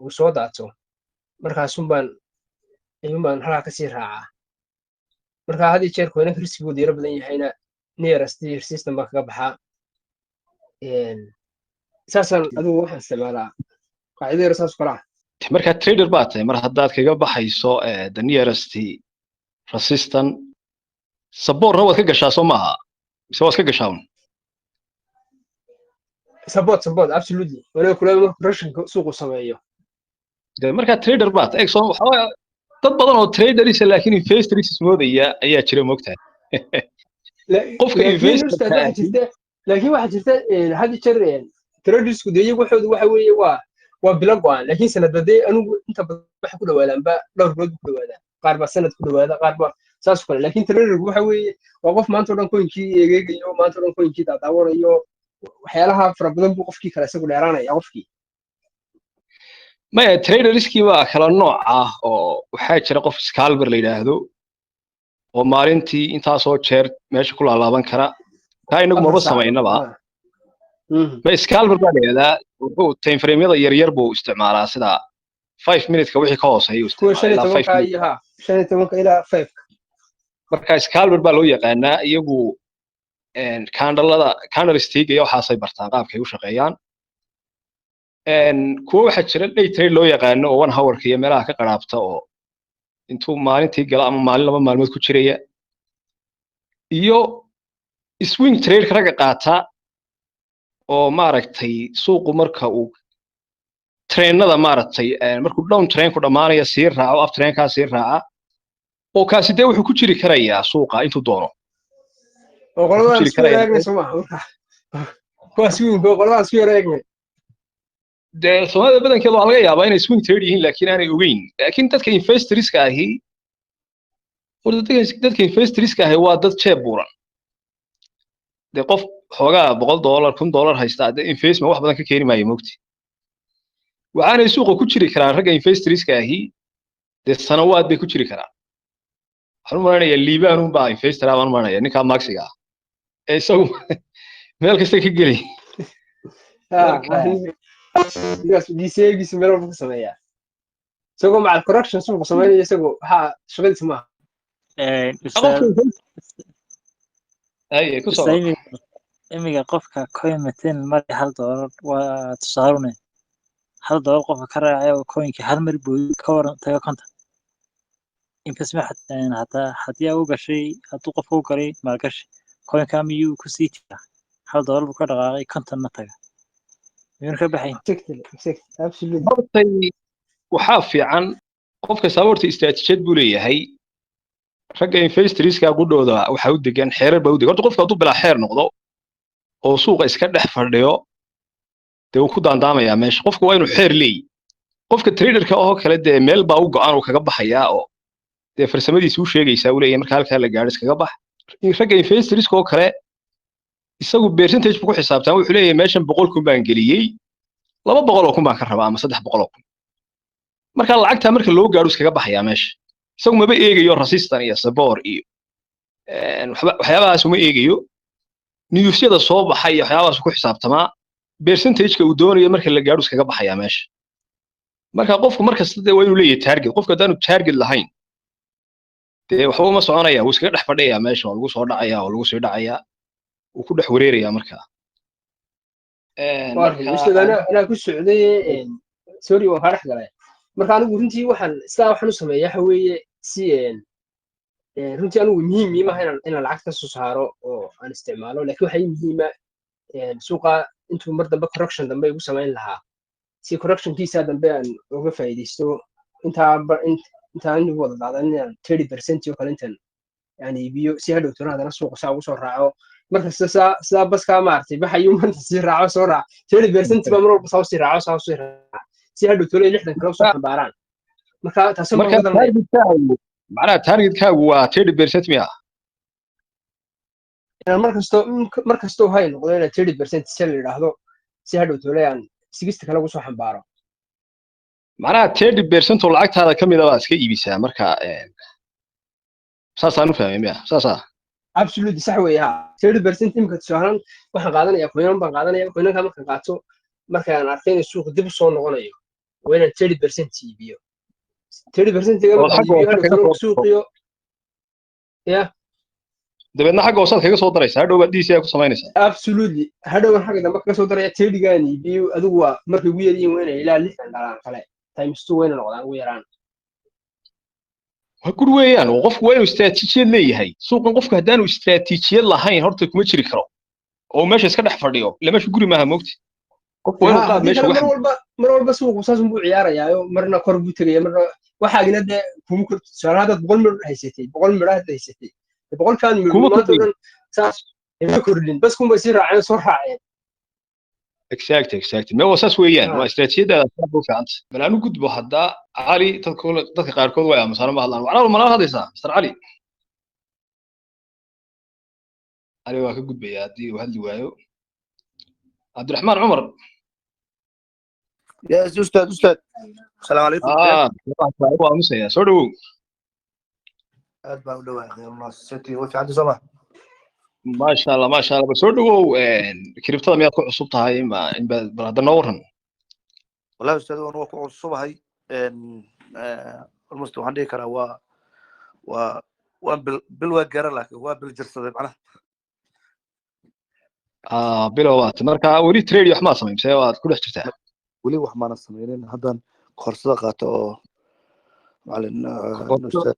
uu soo daato ayuunbaan halkaa kasii raacaa marka had iyo jeer coinanka riskigooda yaro badan yahayna nearest system baan kaga baxaa saasaan adigu waxaan isticmaalaa qaacido yaro saas kala marka trader baa tahay mar haddaad kaga baxayso the nearest resistance supportna waad ka gashaa soo maaha mise waad ka gashaa support absolutely waliba kula marka correctionka suuqu sameeyo de marka trader baa tahay soo waxa dad badan oo traders laakiin investors moodaya ayaa jira moogtahay qofka investor laakiin waxa jirta had iyo jeer tradersku de iyagu waxoodu waxa weeye waa bilo go'an laakiin sanadbadee anigu inta badan waxa ku dhawaadaanba dhowr bilood ku dhawaadaan qaar baa sanad ku dhawaada qaar baa saas kale laakiin traderku waxa weeye waa qof maanta oo dhan coinkii eegeegayo maanta oo dhan coinkii daadaawanayo waxyaalaha fara badan buu qofkii kale isagu dheeraanaya qofkii maya traderskii baa kala nooc ah oo waxaa jira qof scalper la yidhaahdo oo maalintii intaasoo jeer meesha ku laalaaban kara taa inagu maba samaynaba ma scalper baa la yidhahdaa wuxuu time frameyada yaryar buu isticmaalaa sida 5 minute-ka wixii ka hooseeya ilaa 5 marka scalper baa loo yaqaanaa iyagu candlestick iyo waxaasay bartaan qaabkay u shaqeeyaan kuwa waxaa jira day trade loo yaqaano oo 1 hour iyo meelaha ka qaraabta oo intuu maalintii gala ama maalin laba maalmood ku jiraya iyo swing trade raga qaata oo maaragtay suuqu marka uu treenada maaragtay markuu down train ku dhamaanaya sii raaco up train ka sii raaca oo kaasi de wuxuu ku jiri karayaa suuqa intuu doono oo qolada isku yareegnay kuwa swing yareegnay de Soomaalida badankeedu waxa laga yaabaa inay swing trade yihiin laakiin aanay ogeyn laakiin dadka investorska ahi waa dad jeeb buuran de qof xoogaa $100 $1,000 haysta de investment wax badan ka keeni maayo moogti waxaanay suuqa ku jiri karaan ragga investorska ahi de sanawaad bay ku jiri karaan waxaan u maleynayaa liibaan un baa investor aan maranaya ninka maxiga isagu meel kasta ka gelay DCAgiisa meel walba ka sameeyaa isagoo macal correction suuqa sameynaya isagoo waxaa shaqadiisa maaha imiga qofka coin matin mari $1 waa tusaarune $1 qofka ka raacay oo coinki hal mar buu ka waran taga konta investment hataa haddii uu gashay hadduu qofka u galay maalgashi coinka miyuu ku sii jiraa $1 buu ka dhaqaaqay konton ma taga miyuuna ka baxayn waxaa fiican qofka sababta istiraatiijiyad buu leeyahay ragga investorska gudooda waxa u degan xeerar baa u degan horta qofka hadduu bilaa xeer noqdo oo suuqa iska dhex fadhiyo dee uu ku daandaamaya meesha qofka waa inuu xeer leeyahay qofka traderka oo kale dee meel baa u go'an uu kaga baxayaa oo dee farsamadiisa u sheegaysaa uu leeyahay marka halkaa la gaadho iskaga bax ragga investorska oo kale isagu percentage buu ku xisaabtaan wuxuu leeyahay meeshan 100,000 baan geliyey 200,000 baan ka rabaa ama 300,000 marka lacagta marka loo gaadho iskaga baxayaa meesha isagu maba eegayo resistance iyo support iyo waxyaabahaas uma eegayo newsyada soo baxay iyo waxyaabahaas ku xisaabtamaa percentage-ka uu doonayo marka la gaadho iskaga baxayaa meesha marka qofku markasta dee waa inuu leeyahay target qofka haddaanu target lahayn dee waxba uma soconaya wuu iskaga dhex fadhiyaa meesha oo lagu soo dhacayaa oo lagu sii dhacayaa uu ku dhex wareerayaa markaa anaa ku socday sorry waan kaa dhex galay marka anigu runtii waxaan u sameeyaa waxa weeye si runtii anigu muhiim maaha inaan lacag ka soo saaro oo aan isticmaalo laakiin waxaa muhiima suuqa intuu mar dambe correction dambe igu samayn lahaa si correctionkiisa dambe aan uga faa'iidaysto intaan anigu wada dhacdan inaan 30% oo kale intaan aan iibiyo si hadhow tona haddana suuqa saa ugu soo raaco markasta sidaa baskaa maartay baxayuu marka sii raaco soo raac 30% baa mar walba saa usii raaco saa usii raaco si hadhow tona 60 kale usoo xambaaraan marka taasi macnaha targetkaagu waa 30% miya mar kastoo hay noqdo inaad 30% si la yidhaahdo si hadhow tole aan 60 kale ugu soo xambaaro macnaha 30% oo lacagtaada ka mid ah baad iska iibisaa marka saasaan u fahmay miya saasa absolutely sax weeye ha 30% imika tusaalan waxaan qaadanayaa qoynan baan qaadanaya qoynanka markaan qaato markaan arkay inay suuqa dib u soo noqonayo waa inaan 30% iibiyo 30% oo markaan xagga iibiyo hoosaad hadhow kaga talo soo suuqiyo ya dabeedna xagga hoosaad kaga soo daraysaa hadhow baad DCA ku samaynaysaa absolutely hadhowan xagga dambe kaga soo daraya 30gaan iibiyo adigu waa markay ugu yaryihiin waa inay ilaa 60 dhalaan kale times 2 wayna noqdaan ugu yaraan waa guri weeyaan oo qofku waa inuu istiraatiijiyad leeyahay suuqan qofku haddaanu istiraatiijiyad lahayn horta kuma jiri karo oo meesha iska dhex fadhiyo ila meesha guri maaha moogti qofku waa inuu qaab haddii meesha kale wax mar walba suuqu saas unbuu ciyaarayaayo marna kor buu tegaya marna waxaagina dee kuma kor tusaale haddaad 100 midh haysatay 100 midh hadda haysatay 100kaan midh kuma maanta oo kordhin dhan saas ima kordhin bas kunbay sii raaceen soo raaceen exactly ma waa saas weeyaan waa istiraatiijiyadda aad u fiicanta bal aanu gudbo hadda cali dadka qaarkood way aamusaan ma hadlaan walaal ma la hadlaysaa Mr. cali waa ka gudbaya haddii uu hadli waayo cabdiraxmaan cumar يا أستاذ السلام عليكم waa aamusaya soo dhawow أتبع ودواء الله ستي وفي عندي صباح maasha allah bal soo dhawow kiribtada miyaad ku cusub tahay ma in bal hadda noo waran والله أستاذ أنا وقوع الصبح هاي المستوى عندي كرا و بالوجر لك وبالجرس معناه bilowaad marka weli trade wax ma samaysay waad ku dhex jirtaa ولي وحنا السميرين هذا كورس قاته معلن أستاذ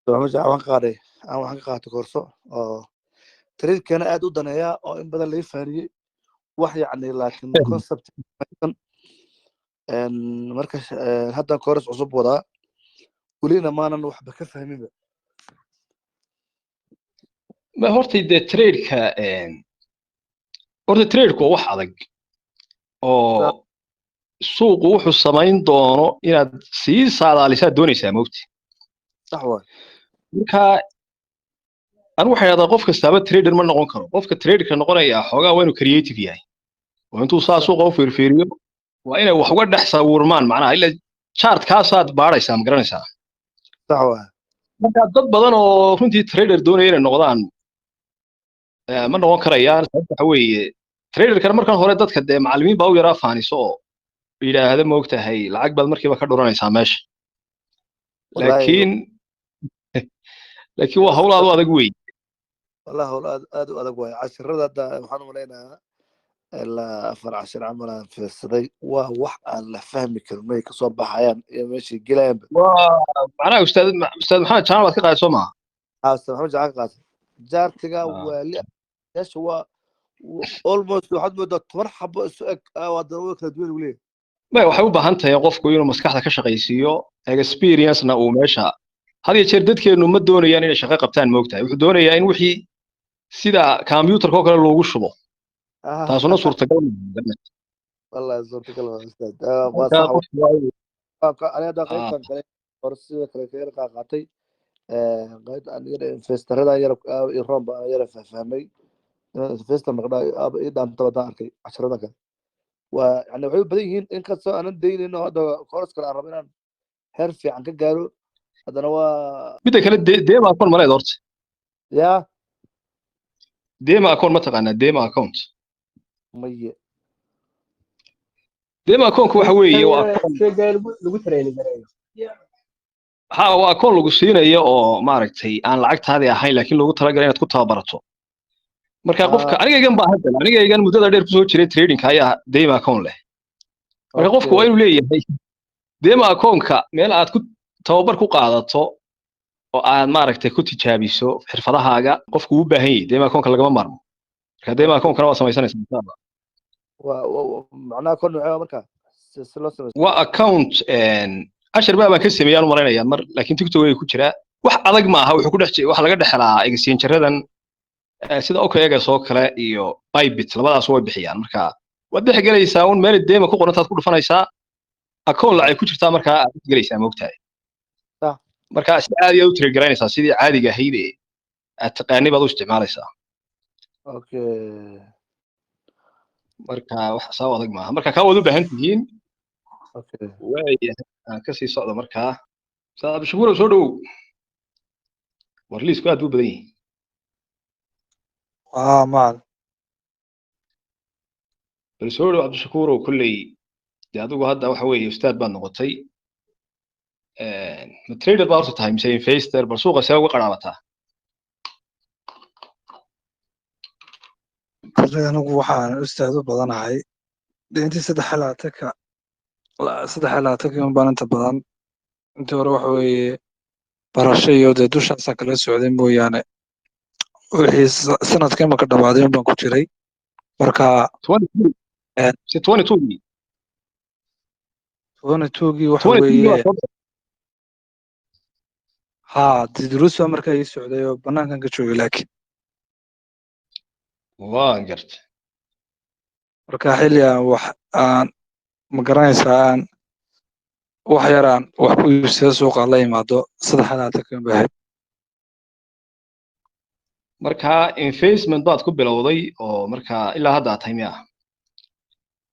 محمد عوان قاري عوان قاته كورس تريد كان أدو دنيا أو إن بدل لي فاري وحي يعني لكن كونسبت إن مركز هذا كورس عصب وضع ولينا ما نروح بكفهمين ma horta dee trade-ka horta trade-ku waa wax adag oo suuqu wuxuu samayn doono inaad sii saadaalisaa doonaysaa moogti صح واي marka anigu waxay dhahdaa qof kastaaba trader ma noqon karo qofka traderka noqonaya xoogaa waa inuu creative yahay oo intuu saa suuqa u fiirfiiriyo waa inay wax uga dhex sawirmaan macnaha ila chart kaasaad baadhaysaa ma garanaysaa صح واي marka dad badan oo runtii trader doonaya inay noqdaan ma noqon karayaan sababta waxa weeye traderkan markan hore dadka dee macallimiin baa u yaraa faaniso oo yidhaahda moogtahay lacag baad markiiba ka dhuranaysaa meesha laakiin waa hawl aad u adag wey والله هو أدو أدو واي 10 هذا محن ولينا إلا 14 عملا في الصدي ووح أنا فهم كلمة كصوب حيان ماشي جلاب معناه أستاذ محمد شامل baad ka qaadayso maaha أستاذ محمد جعان جارتك ولي إيش هو almost واحد بدأ تمرحب بسؤالك وضروك لدول وليه may waxay u baahan tahay qofku inuu maskaxda ka shaqaysiiyo experience-na uu meesha had iyo jeer dadkeenu ma doonayaan inay shaqo qabtaan moogtahay wuxuu doonayaa in wixii sida computer ko kale loogu shubo taasuna suurtagal ma والله زرتك الله أستاذ صح أنا هذا قيد كان قليل فرصة كليكير قاعتي قيد أن يرى فيستر هذا يرى يرام يرى فهمي فيستر مقدار إذا أنت بدأك 10 دقائق ويعني وحيد بديهين إن كنت أنا دين إنه هذا كورس كلا عربينا حرفي عن كجارو هذا هو midda kale deema account maleed horta يا deema account ma taqaanaa deema account مية deema account waxa weeye waa account lagu tarayni gareeyo waa account lagu siinayo oo maaragtay aan lacagtaadii ahayn laakiin loogu talagalay inaad ku tababarato marka qofka anigaygan muddada dheer kusoo jiray trading ayaa deema account leh marka qofku waa inuu leeyahay deema account-ka meel aad ku tababar ku qaadato oo aad maaragtay ku tijaabiso xirfadahaaga qofku u baahan yahay deema account-ka lagama maarmo marka deema account-kana waa samaysanaysaa insha Allah معناه كل نوع مركز waa account cashar baan ka sameeyaan u malaynayaa mar laakiin tiktok way ku jiraa wax adag ma aha wuxuu ku dhex wax laga dhexlaa exchange-radan sida OKX soo kale iyo Bybit labadaas way bixiyaan marka waad dhex galaysaa un meel deema ku qorantaad ku dhufanaysaa account lacag ku jirtaa marka aad galaysaa moogtahay marka si caadi ah u trade garaynaysaa sidii caadiga ahayd ee aad taqaanay baad u isticmaalaysaa okay marka wax soo adag maaha marka ka wada u baahan tihiin okay way ka sii socdo marka saab shukuur soo dhaw warliis ku aad u badan yihiin مال bal soo dhaw Cabdishakuur oo kulley dee adigu hadda waxa weeye ustaad baad noqotay ma trader baa horta tahay mise investor bal suuqa see uga qaraabataa Kolley anigu waxaan ustaad u badanahay intii 3 baan inta badan intii hore waxa weeye barasho iyo dee dushaasaan kala socday mooyaane wixii sanadka imaka dhammaaday un baan ku jiray marka 22 een, mise 22 gii waxa 22 weeye baa soo baxay. haa dee duruus baa markaa ii socday oo bannaankan ka joogay laakiin waan gartay marka xilli aan ma garanaysaa aan wax yar aan wax ku iibsada suuqa la imaado 3 bay ahayd marka investment baad ku bilowday oo marka ilaa hadda aad tahay miya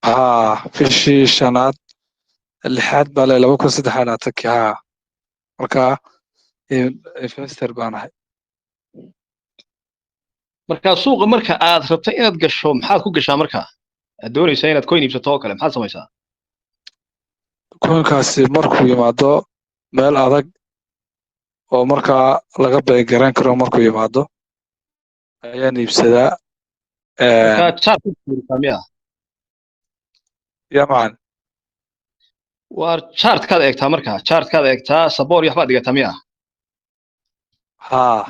haa bishii 6aad baa le 2023 haa marka investor baan ahay marka suuqa marka aad rabtay inaad gasho maxaad ku gashaa marka aad doonaysaa inaad coin iibsato oo kale maxaad samaysaa koonkaasi markuu yimaado meel adag oo markaa laga beegaran karo markuu yimaado ayaan iibsadaa marka chart fiirisaa miya ya macan waa chartkaad eegtaa marka chartkaad eegtaa sabor iyo waxbaad dhigataa miya haa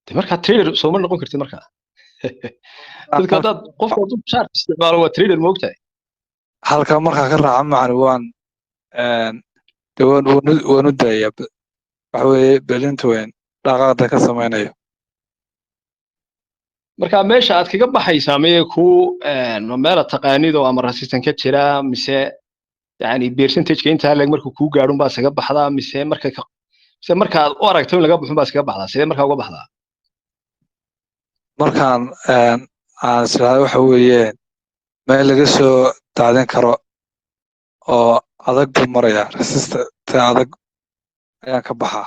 de marka trader sooma noqon kartid marka dadka haddaad qofka hadduu chart isticmaalo waa trader ma ogtahay halka markaa ka raaca macan waan de waan u daayaa waxa weeye belinta weyn dhaqaaqda ka samaynayo marka meesha aad kaga baxaysaa miyay ku meela taqaanido ama resistant ka jira mise yani percentage-ka intaa leeg markuu kuu gaadhun baa isaga baxdaa mise markaad u aragto in laga baxun baa iskaga baxdaa sidee markaa uga baxdaa markaan aan israado waxa weeye meel laga soo daadin karo oo adag buu maraya resistance adag ayaan ka baxaa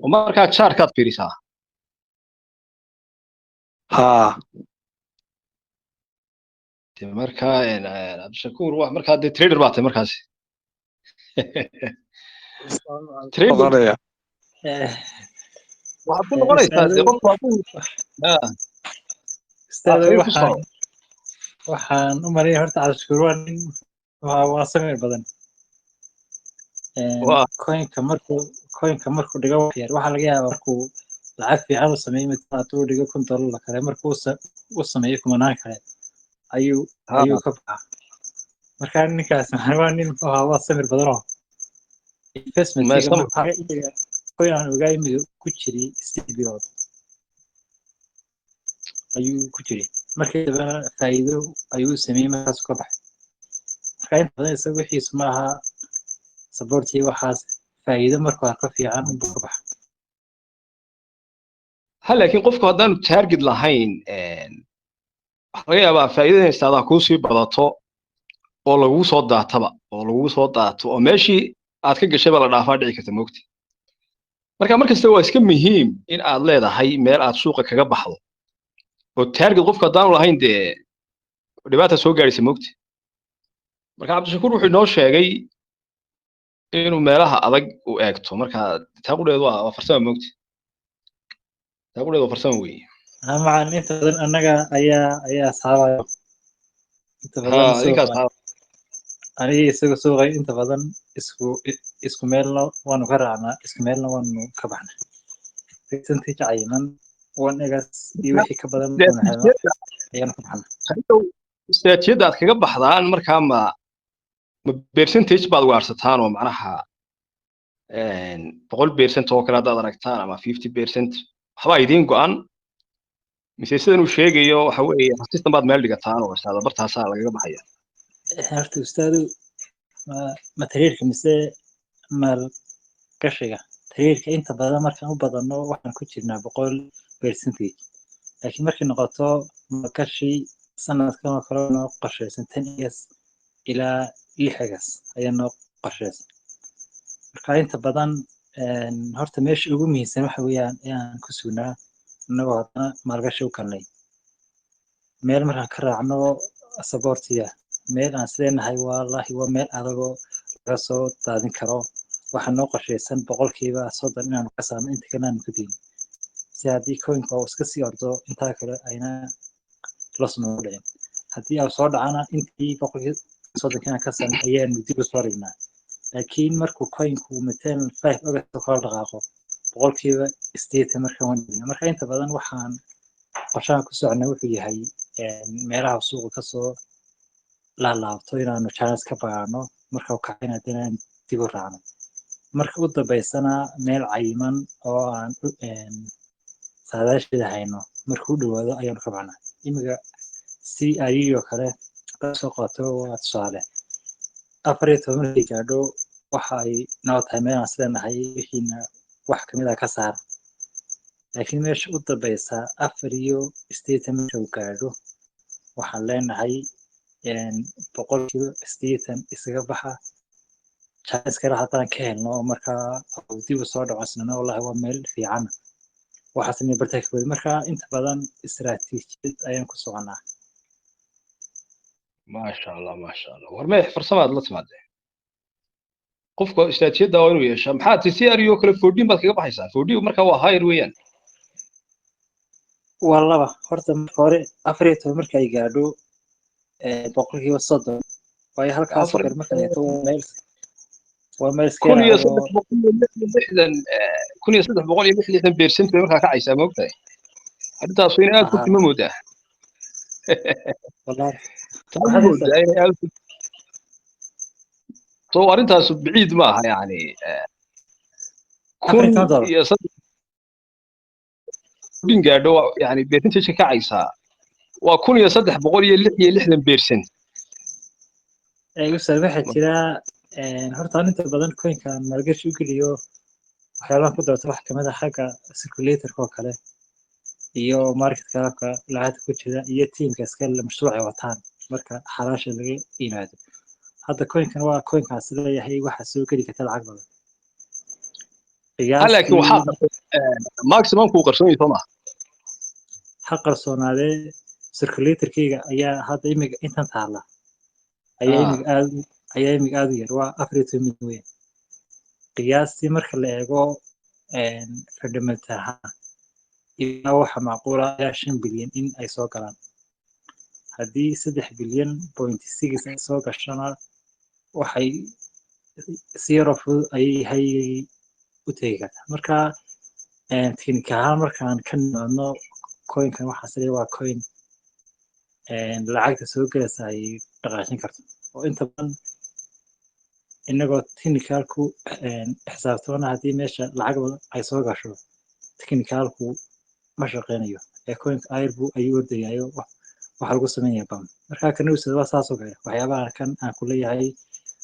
oo markaa chartkaad fiirisaa haa de markaa cabdishakuur markaa dee trader baa tahay markaasi trader noqonaya waxaad ku noqonaysaa dee qofku hadduu ustaad khayr ku soo waxaan u maleeyaa horta cabdishakuur waa nin waa samir badan waa coinka markuu dhigo wax yar waxaa laga yaabaa markuu lacag fiican u sameeyo mid hadduu dhigo $10 kale markuu u sameeyo kumanaan kale ayuu ka baxaa marka ninkaas waa nin waa samir badan oo investmentiga coin aan ogaa imiga ku jiray 8 bilood ayuu ku jiray markii dambena faa'iido ayuu sameeyey markaas ka baxay marka inta badan isaga wixiisu ma aha saboortii waxaas faa'iido markuu arko fiican unbuu ka baxa ha laakiin qofku haddaanu target lahayn waxaa laga yaabaa faa'iidada istaadaa kuu sii badato oo lagugu soo daato oo meeshii aad ka gashay baa la dhaafaa dhici karta moogti marka markasta waa iska muhiim in aad leedahay meel aad suuqa kaga baxdo oo target qofku haddaanu lahayn dee dhibaata soo gaadhaysa moogti marka cabdishakuur wuxuu inoo sheegay inuu meelaha adag u eegto marka taaqudheedu waa farsama moogti taaqudheedu waa farsama weeye macan inta badan annaga ayaa asxaabayo inta badan aniga isaga suuqay inta badan isku meelna waanu ka raacnaa isku meelna waanu ka baxnaa percentage cayiman egas iyo wixii ka badan ayaanu ka baxnaa istiraatiijiyadda aad kaga baxdaan markaa ma percentage baad ugaarsataan oo macnaha 100% oo kale haddaad aragtaan ama 50% waxbaa idiin go'an mise sidan uu sheegayo waxa weeye system baad meel dhigataan oo istaada bartaasaa lagaga baxaya horta ustaadu ma tariirka mise maal gashiga tariirka inta badan markaan u badanno waxaan ku jirnaa 100% laakiin markay noqoto maalgashi sanadkan oo kale noo qorshaysan 10 years ilaa 6 years ayaa noo qorshaysan marka inta badan horta meesha ugu muhiimsan waxa weeyaan inaan ku sugnaa innagoo haddana maalgashi u kalnay meel markaan ka raacno saboortiga meel aan sideenahay wallaahi waa meel adagoo laga soo daadin karo waxaa noo qorshaysan boqolkiiba 30 inaanu ka saarno inta kale aanu ka dayno si haddii coinka uu iska sii ordo intaa kale ayna los noogu dhicin haddii aan soo dhacana intii boqolkiiba 30 inaan ka saarno ayaanu dib u soo dhignaa laakiin markuu coinku matalan 5 august oo kala dhaqaaqo boqolkiiba 80 markaan waan dhignaa marka inta badan waxaan qorshahan ku soconnaa wuxuu yahay meelaha suuqa kasoo laalaabto inaanu chance ka baano marka uu kacayna haddana dib u raacno marka u dambaysana meel cayiman oo aan saadaasheeda hayno markuu dhawaado ayaanu ka baxnaa imiga si ayuu kale soo qaato waa tusaale 14 markay gaadho waxa ay noo tahay meel aan isleenahay wixiina wax kamid ah ka saar laakiin meesha u dambaysa 4 marka uu gaadho waxaan leenahay boqolkiiba 80 isaga baxa chance kale haddaan ka helno marka dib u soo dhaco isna wallahi waa meel fiican waxaasna bartay ka marka inta badan istiraatiijiyad ayaan ku soconaa maasha allah warmeex farsamaad la timaadeen qofka istiraatiijiyadda waa inuu yeeshaa maxaa TCRU kale 14 baad kaga baxaysaa 14 marka waa higher weeyaan waa laba horta marka hore 14 marka ay gaadho boqolkiiba 30 waayo halkaas oo kale marka ay tahay waa meel iska kun iyo 360% bay markaa kacaysaa ma ogtahay arrintaas waa in aad ku timo moodaa wallahi soo arrintaas baciid ma aha yani kun iyo 3 gaadho yani percentage kacaysaa waa 1366% usal waxaa jira horta inta badan coinka maalgashi u geliyo waxyaabaha ku darto wax kamid ah xagga circulatorka oo kale iyo market capka lacagta ku jira iyo teamka iskale mashruuca wataan marka xalaasha laga yimaado hadda coinkan waa coinkaas leeyahay waxa soo geli karta lacag badan laakiin waxaa maximum ku qarsoon yahay ma ha qarsoonaadee circulatorkayga ayaa hadda imiga intan taala ayaa imiga aad u yar waa 14 milyan weyn qiyaastii marka la eego fundamental ahaan ilaa waxa macquul ah 5 bilyan in ay soo galaan haddii 3 bilyan point 6 ay soo gashana waxay si yar fudud ay u tegi kartaa marka technical ahaan markaan ka nimaadno coinkan waxaas leeyahay waa coin lacagta soo galaysa ay dhaqaajin karto oo inta badan inagoo technicalku xisaabtoona haddii meesha lacag badan ay soo gasho technicalku ma shaqeynayo coinka airbu ayuu ordayayo waxa lagu sameeyaa bam marka kan usada waa saas oo kale waxyaabaha kan aan ku leeyahay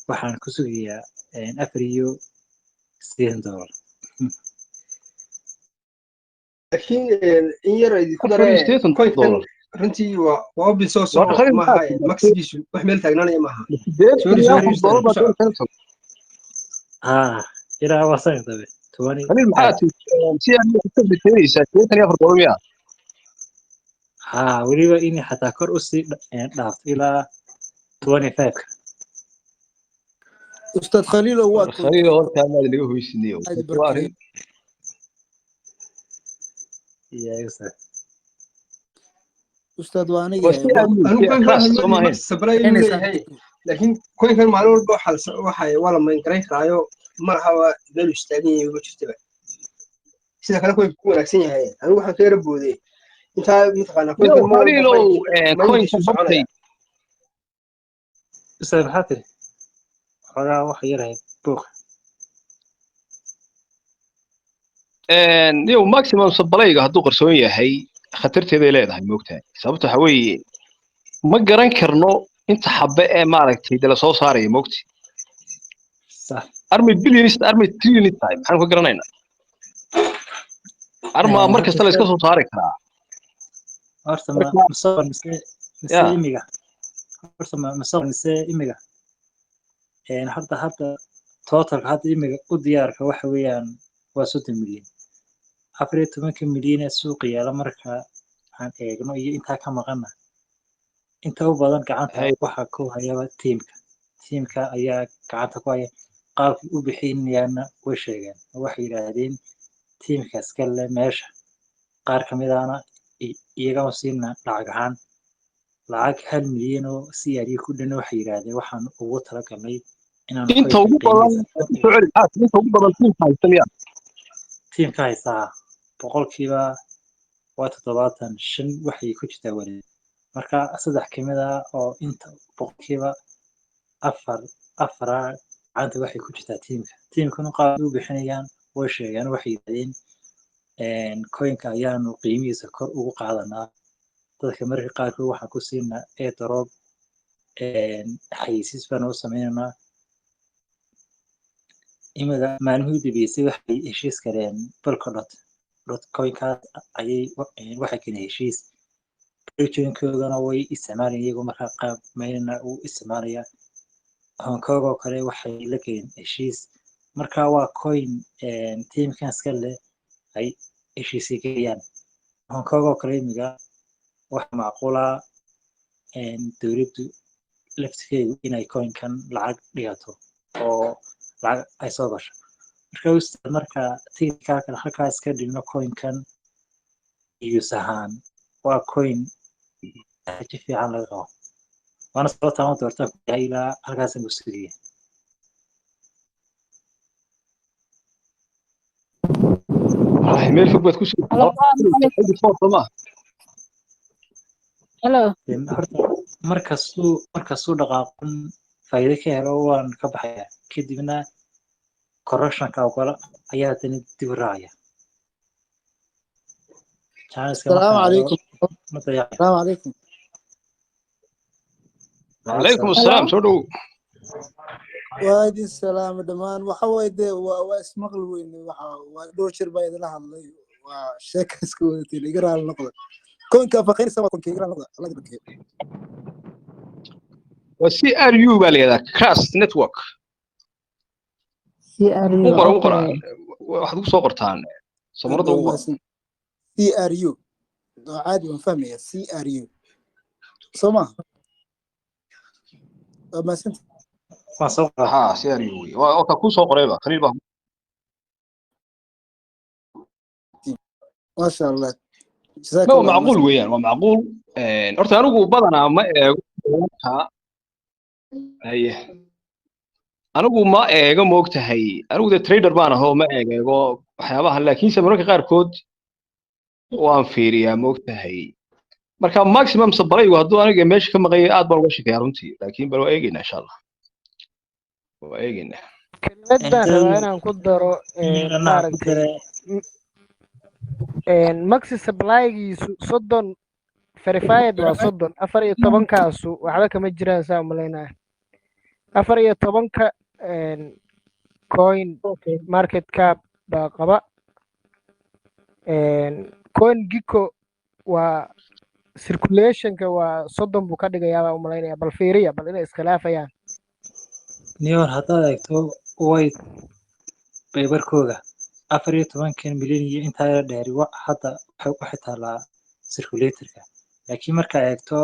waxaan ku sugayaa $4.80 laakiin in yar idinku daree coinkan runtii waa bil soo soco maaha maxigiisu wax meel taagnaanaya maaha ilaa waa sanad dabe 20 خليل محاتي سياسي تبتدي ساعتين ياخذ قوميا weliba inay xataa kor u sii dhaafto ilaa 25 استاذ خليل هو خليل هو كان اللي هو يسنيو يا استاذ استاذ واني laakiin coinkan maalin walba waa la mayngareyn karaayo malaha waa meel istaagan yahay uga jirtaba sida kale coinku ku wanaagsan yahay anigu waxaan ka yara boodey intaa mataqaanaa coinkan coinkan soconaya ustaad maxaa tiri xogaa wax yarahay buuq niyo maximum sablayga hadduu qarsoon yahay khatarteeday leedahay moogtahay sababta waxa weeye ma garan karno inta xabbe ee maaragtay dala soo saaraya moogti army billions army trillion time maxaan ku garanaynaa arma mar kasta la iska soo saari karaa horta ma soo mise imiga horta ma soo mise imiga hadda totalka hadda imiga u diyaarka waxa weeyaan waa 30 milyan 14 milyan ee suuqa yaala marka aan eegno iyo intaa ka maqana inta u badan gacanta hay waxaa ku hayaba tiimka ayaa gacanta ku haya qaabkii u bixinayaana way sheegeen waxay yidhaahdeen tiimka iska leh meesha qaar ka mid ahna iyagama siina lacag ahaan lacag 1 milyan oo CRE ku dhan waxay yidhaahdeen waxaan ugu talagalnay inaan inta koynka ugu badan qiimihiisa inta ugu badan tiimka haysta miya tiimka haysaa boqolkiiba waa 75 waxay ku jirtaa wareeg marka 3 ka mid ah oo inta boqolkiiba afar gacanta waxay ku jirtaa tiimkuna qaab u bixinayaan way sheegeen waxay yidhahdeen koynka ayaanu qiimihiisa kor ugu qaadanaa dadka marka qaarkood waxaan ku siinaa airdrop xayeysiis baan u sameynaynaa imaga maalmihii dambeysay waxay heshiis galeen polkadot.coinkaas ayay waxay keeneen heshiis blockchain-koodana way isticmaalayaan iyagoo markaa qaab meelna uu isticmaalaya Hong Kong oo kale waxay la keeneen heshiis marka waa coin tiimkan iska leh ay heshiisay geeyaan Hong Kong oo kale imiga wax macquula dowladdu laftigeedu inay coinkan lacag dhigato oo lacag ay soo gasho marka tiimka kale halkaa iska dhigno coinkan use ahaan waa coin si fiican laga qabo waana sababta aan doortaan ku yahay ilaa halkaas aan sugaya wallahi meel fog baad ku soo Hello. horta markasuu dhaqaaqun faa'iido ka helo waan ka baxaya kadibna corruptionka ogola ayaa haddana dib u raacaya السلام عليكم السلام عليكم وعليكم السلام soo dhow وادي السلام دمان وحوي دي واسمقل وين ودور شر بايد لها الله وشيك اسكوتي اللي قرا النقطه كون كفقير سما كون كيقرا النقطه الله يبارك waa CRU baa la yidhahdaa Crust Network CRU. u qora waxaad ku soo qortaan samarada ugu qor سي ار يو عادي ونفهمها سي ار يو سما ما سنت waan soo qoraa ha CRU waa ka ku soo qorayba khaliil baa ما شاء الله جزاك ma الله macquul weeyaan waa macquul horta anigu badanaa ma eego haye anigu ma eego moogtahay anigu de trader baan ahoo ma eego waxyaabaha laakiinse mararka qaarkood waan fiiriyaa moogtahay marka maximum sabaraygu hadduu aniga meesha ka maqanyay aad baan uga shaqeeyaa runtii laakiin bal waa eegaynaa insha allah waa eegaynaa Kelmad baan rabaa inaan ku daro maaragtay maxi supply-giisu 30 verified waa 30 14kaasu waxba kama jiraan saa umaleynaya 14ka coin market cap baa qaba coin gecko waa circulationka waa 30 buu ka dhigayaa baa umaleynaya bal fiiriya bal inay iskhilaafayaan niyoor haddaad eegto way baybarkooda 14 milyan iyo intaa la dheeri hadda waxay taalaa circulatorka laakiin markaa eegto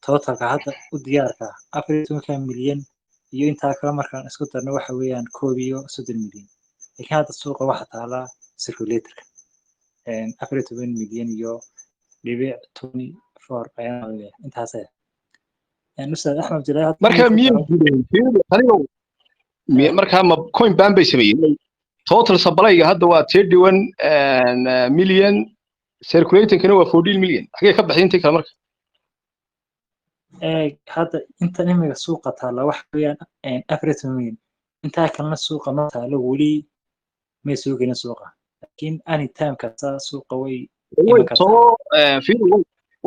totalka hadda u diyaarka 14 milyan iyo intaa kale markaan isku darno waxa weeyaan 30 milyan laakiin hadda suuqa waxa taalaa circulatorka 14 milyan iyo dhibic 24 ayaan leeyahay intaas ustaad axmed jilaa marka marka ma coin ban bay sameeyeen total supply-ga hadda waa 31 million circulating-kana waa 14 million xagee ka baxay intii kale marka hadda inta imiga suuqa taala waxa weeyaan 14 milyan intaa kalena suuqa ma taalo weli may soo gelin suuqa laakiin anytime kasta suuqa way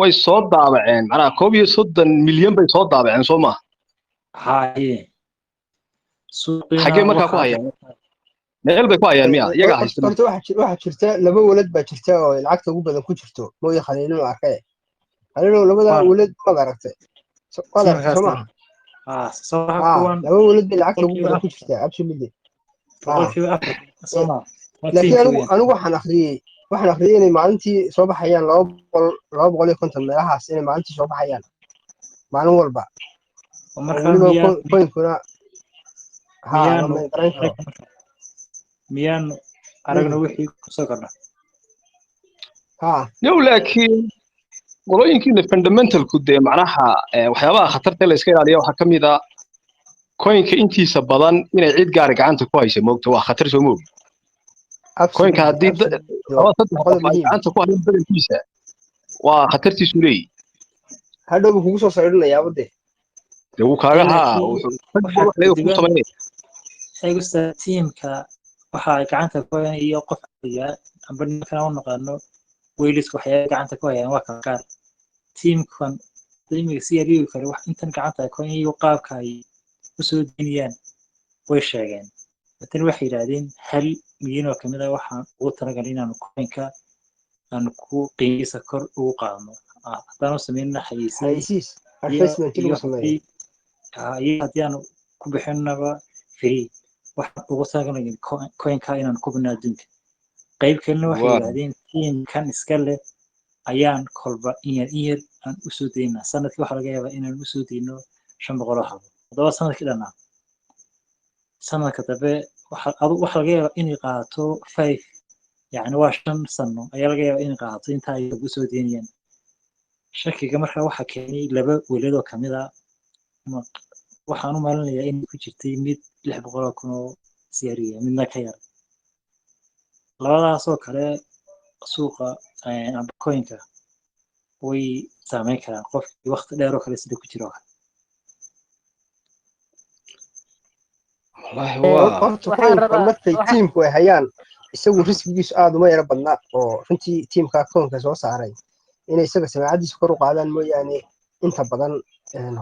way soo daabaceen macnaha 31 milyan bay soo daabaceen soo maaha haye suuqina xagee markaa ku hayaan meel bay ku hayaan miya iyaga haysta horta waxa jirta laba walad baa jirta oo lacagta ugu badan ku jirto mooy khaliilino arkay khaliilino labada walad ma aragtay soo laba walad bay lacagta ugu badan ku jirta absolutely laakiin anigu waxaan akhriyay inay maalintii soo baxayaan 250 meelahaas inay maalintii soo baxayaan maalin walba oo marka weliba coinkuna ha miyaanu lama garan karo miyaanu aragna wixii kusoo kordha ha yow laakiin qolooyinkiina fundamentalku dee macnaha waxyaabaha khatarta la iska ilaaliya waxaa ka mid ah coinka intiisa badan inay cid gaari gacanta ku haysa moogta waa khatar soo moog coinka haddii laba saddex qof ay gacanta ku hayan badankiisa waa khatartiisu leeyihi hadhowba kugu soo socdhinayaa wade dee wuu kaaga haa wuxuu ku samaynaya eegusta tiimka waxa ay gacanta ku hayaan iyo qof aya amba ninkan u naqaano weyliska waxyaaba gacanta ku hayaan waa kala gaar tiimkan imiga si yariyo kale wax intan gacanta ku hayaan iyo qaabka ay u soo diinayaan way sheegeen tan waxay yiraahdeen hal milyan oo kamid ah waxaan ugu talagalay inaan coinka aan ku qiimihiisa kor ugu qaadno haddaan u sameynna xayisiis advertisement lagu sameeyo haddii aan ku bixinaba free waxaan ugu talagalay coinka inaan ku bixino adduunka qayb kalena waxay yiraahdeen tiimkan iska leh ayaan kolba in yar aan u soo deynaa sanadkii waxaa laga yaabaa inaan u soo deyno 500 oo xabo haddaba sanadkii dhanaa sanadka dambe waxa laga yaabaa inay qaato 5 يعني waa 5 sano ayaa laga yaabaa inay qaato inta ay ugu soo deynayaan shakiga markaa waxa keenay laba weladoo kamid ah waxaan u malinayaa in ku jirtay mid 600,000 oo siyaariya midna ka yar labadaas oo kale suuqa coinka way saameyn karaan qofkii waqti dheer oo kale sida ku jiro horta markay tiimku ay hayaan isagu riskigiisu aad uma yara badnaa oo runtii tiimka koonka soo saaray inay isaga samaacadiisa kor u qaadaan mooyaane inta badan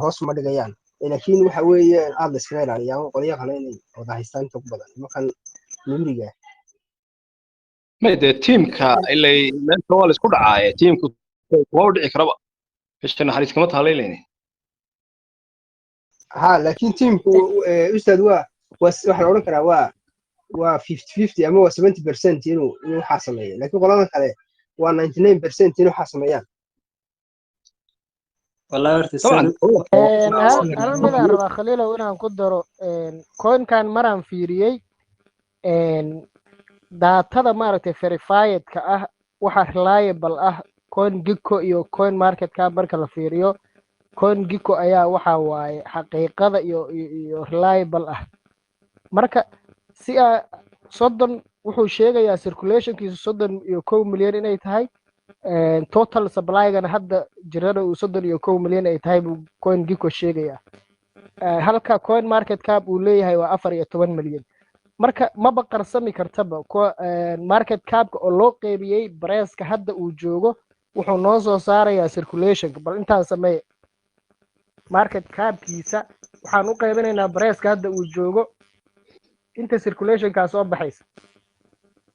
hoos ma dhigayaan laakiin waxa weeye aad la iskaga ilaaliyaan qolyo kale inay wada haystaan inta ku badan markan mugriga made tiimka ilay meesha waa la isku dhacaaye tiimku waa u dhici karaba meesha naxariis kama taaleynayne ha laakiin tiimku ustaad waxa la odhan karaa waa 50-50 ama waa 70% inuu waxaa sameeyo laakiin qolada kale waa 99% inuu waxaa sameeyaan والله hal midaan rabaa khaliilow inaan ku daro coinkan maraan fiiriyey daatada maaragtay verifiedka ah waxa reliable ah coin gecko iyo coin market cap marka la fiiriyo coin gecko ayaa waxa waaye xaqiiqada iyo reliable ah marka si 30 wuxuu sheegayaa circulationkiisu 31 milyan inay tahay total supply-gana hadda jirada uu 31 milyan ay tahay buu coin gecko sheegayaa halka coin market cap uu leeyahay waa 14 milyan marka ma baqarsami kartaba market capka oo loo qeybiyey price-ka hadda uu joogo wuxuu noo soo saarayaa circulationka bal intaan sameeye market capkiisa waxaan u qaybinaynaa price-ka hadda uu joogo inta circulationka soo baxaysa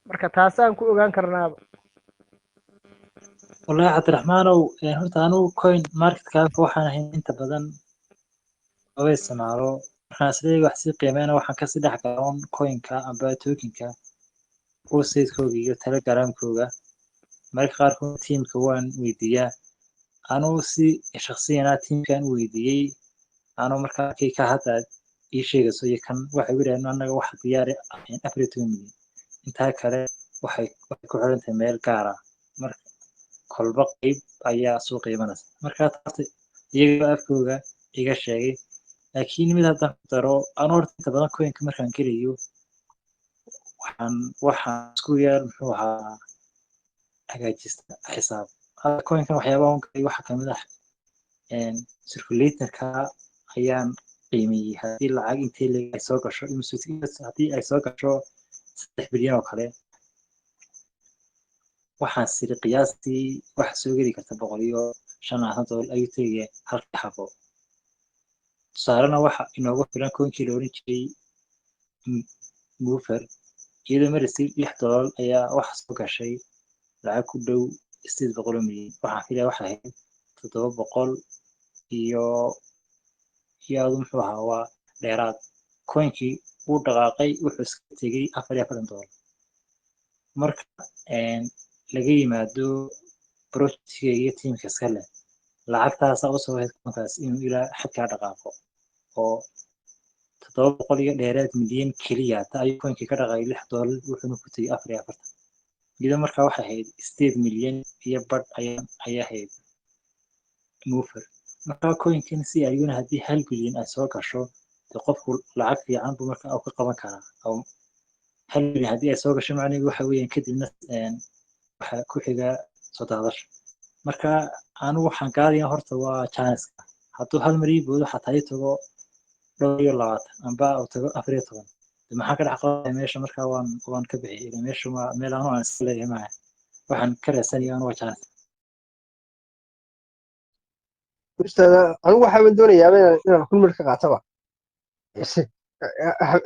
marka taasaan ku ogaan karnaaba والله عبد الرحمن horta anu coin market cap waxaan ahayn inta badan oo isticmaalo waxaan isleeyahay wax si qiimeena waxaan ka sii dhex galaan coinka amba tokenka oo sayidkooda iyo telegramkooda marka qaarkood tiimka waan weydiiyaa anu si shakhsiyan tiimkan weydiiyey anu markaa kay ka hadda ii sheegayso iyo kan waxay yiraahdeen anaga wax diyaar ah 14 milyan inta kale waxay ku xiran tahay meel gaar ah marka kolba qayb ayaa soo qiimanaysa marka taasi iyaga afkooda iga sheegay laakiin mid hadda daro aan horta inta badan coinka markaan geliyo waxaan isku yeer muxuu ahaa hagaajista xisaab hada coinkan waxyaabaha uun kale waxa kamid ah circulatorka ayaan qiimeeyey haddii lacag intee leeg ay soo gasho haddii ay soo gasho 3 bilyan oo kale waxaan siri qiyaastii wax soo geli karta $150 ayuu tagay halka xabo tusaarana waxa inoogu filan coinkii la oran jiray mover iyadoo marisi $6 ayaa wax soo gashay lacag ku dhow 800 milyan waxaan filaya waxa ahayd 700 iyo muxuu ahaa waa dheeraad coinkii uu dhaqaaqay wuxuu iska tegay $44 marka laga yimaado projectiga iyo tiimka iska leh lacagtaas u soo heyd kontaas inuu ilaa xadka dhaqaaqo oo 700 iyo dheeraad milyan kaliya ta ay coinki ka dhaqaaqay $6 wuxuu ku tagay 44 ida markaa waxay ahayd 8 milyan iyo bad ayaa ahayd mover markaa coinkin si ayuna haddii 1 bilyan ay soo gasho dee qofku lacag fiican buu markaa u ka qaban karaa oo 1 bilyan haddii ay soo gasho macnaheedu waxa weeyaan kadibna waxa ku xiga soo daadasho marka anigu waxaan gaadaya horta waa chanceska hadduu 1 mar ii boodo xataa ii tago 22 amba uu tago 14 de maxaa ka dhex qabanaya meesha markaa waan ka bixiyay meesha meel aan iska leeyahay maaha waxaan ka raadsanaya waa chance ustaad anigu waxaan doonayaa inaan kulmir ka qaataba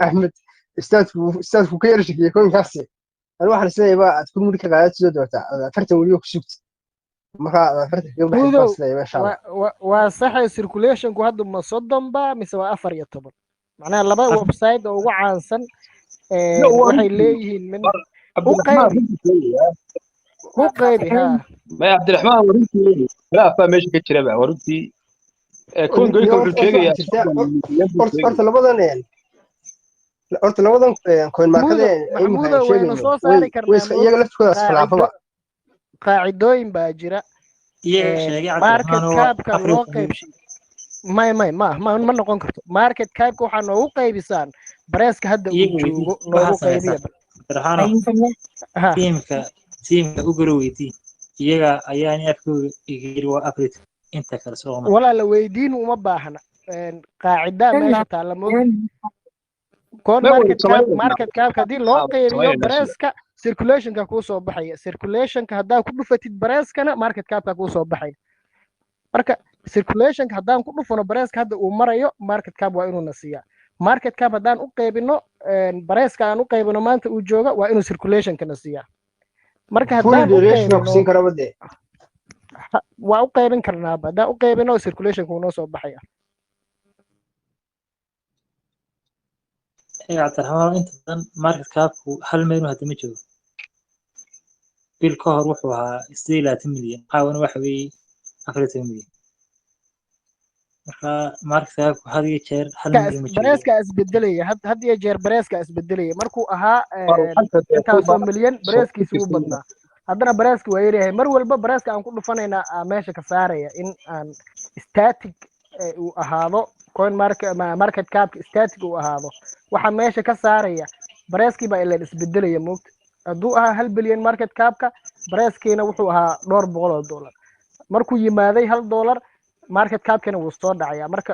axmed ustaadku ka yar shakiyay koonkaasi anigu waxaan isleeyahay aad kulmir ka qaadato soo doortaa afartan weliba ku sugta markaa afartan kaga baxay baan isleeyahay insha Allah waa saxay circulationku hadda ma 30 ba mise waa 14 macnaha laba website oo ugu caansan waxay leeyihiin min u qaybi ha ma Cabdiraxmaan warintii khilaafaa meesha ka jira baa warintii koon goynka wuxuu sheegayaa horta labadan coin markadeen ay iyaga laftkooda khilaafaba qaacidooyin baa jira market capka loo qaybshay ma noqon karto market capka waxaa noogu qaybisaan bareeska hadda uu joogo noogu qaybiya tiimka u garoweydii iyaga ayaan afkooda igiri waa update inta kale soo ma wala la weydiin uma baahna qaacida meesha taala coin market cap hadii loo qaybiyo bareeska circulationka ku soo baxaya circulationka hadaa ku dhufatid bareeskana market capka ku soo baxaya marka circulationka hadaan ku dhufano bareeska hadda uu marayo market cap waa inuu nasiya market cap hadaan u qaybino bareeska aan u qaybino maanta uu jooga waa inuu circulationka nasiya marka hadaan u qaybino waa u qaybin karnaa hadaan u qaybino circulationka uu noo soo baxaya Cabdiraxmaan inta badan market capku 1 milyan hadda ma joogo bil ka hor wuxuu ahaa 20 milyan caawana waxa weeye 40 milyan marka market capku had iyo jeer 1 milyan ma joogo bareeska isbedelaya had iyo jeer bareeska isbedelaya markuu ahaa intaasoo milyan bareeskiisa uu badnaa haddana bareeska waa yaryahay mar walba bareeska aan ku dhufanaynaa meesha ka saaraya in aan static uu ahaado coin market cap static uu ahaado waxa meesha ka saaraya bareeskii baa ilaa isbedelaya moogta hadduu ahaa 1 bilyan market capka bareeskiina wuxuu ahaa $200 markuu yimaaday $1 market capkana wuu soo dhacaya marka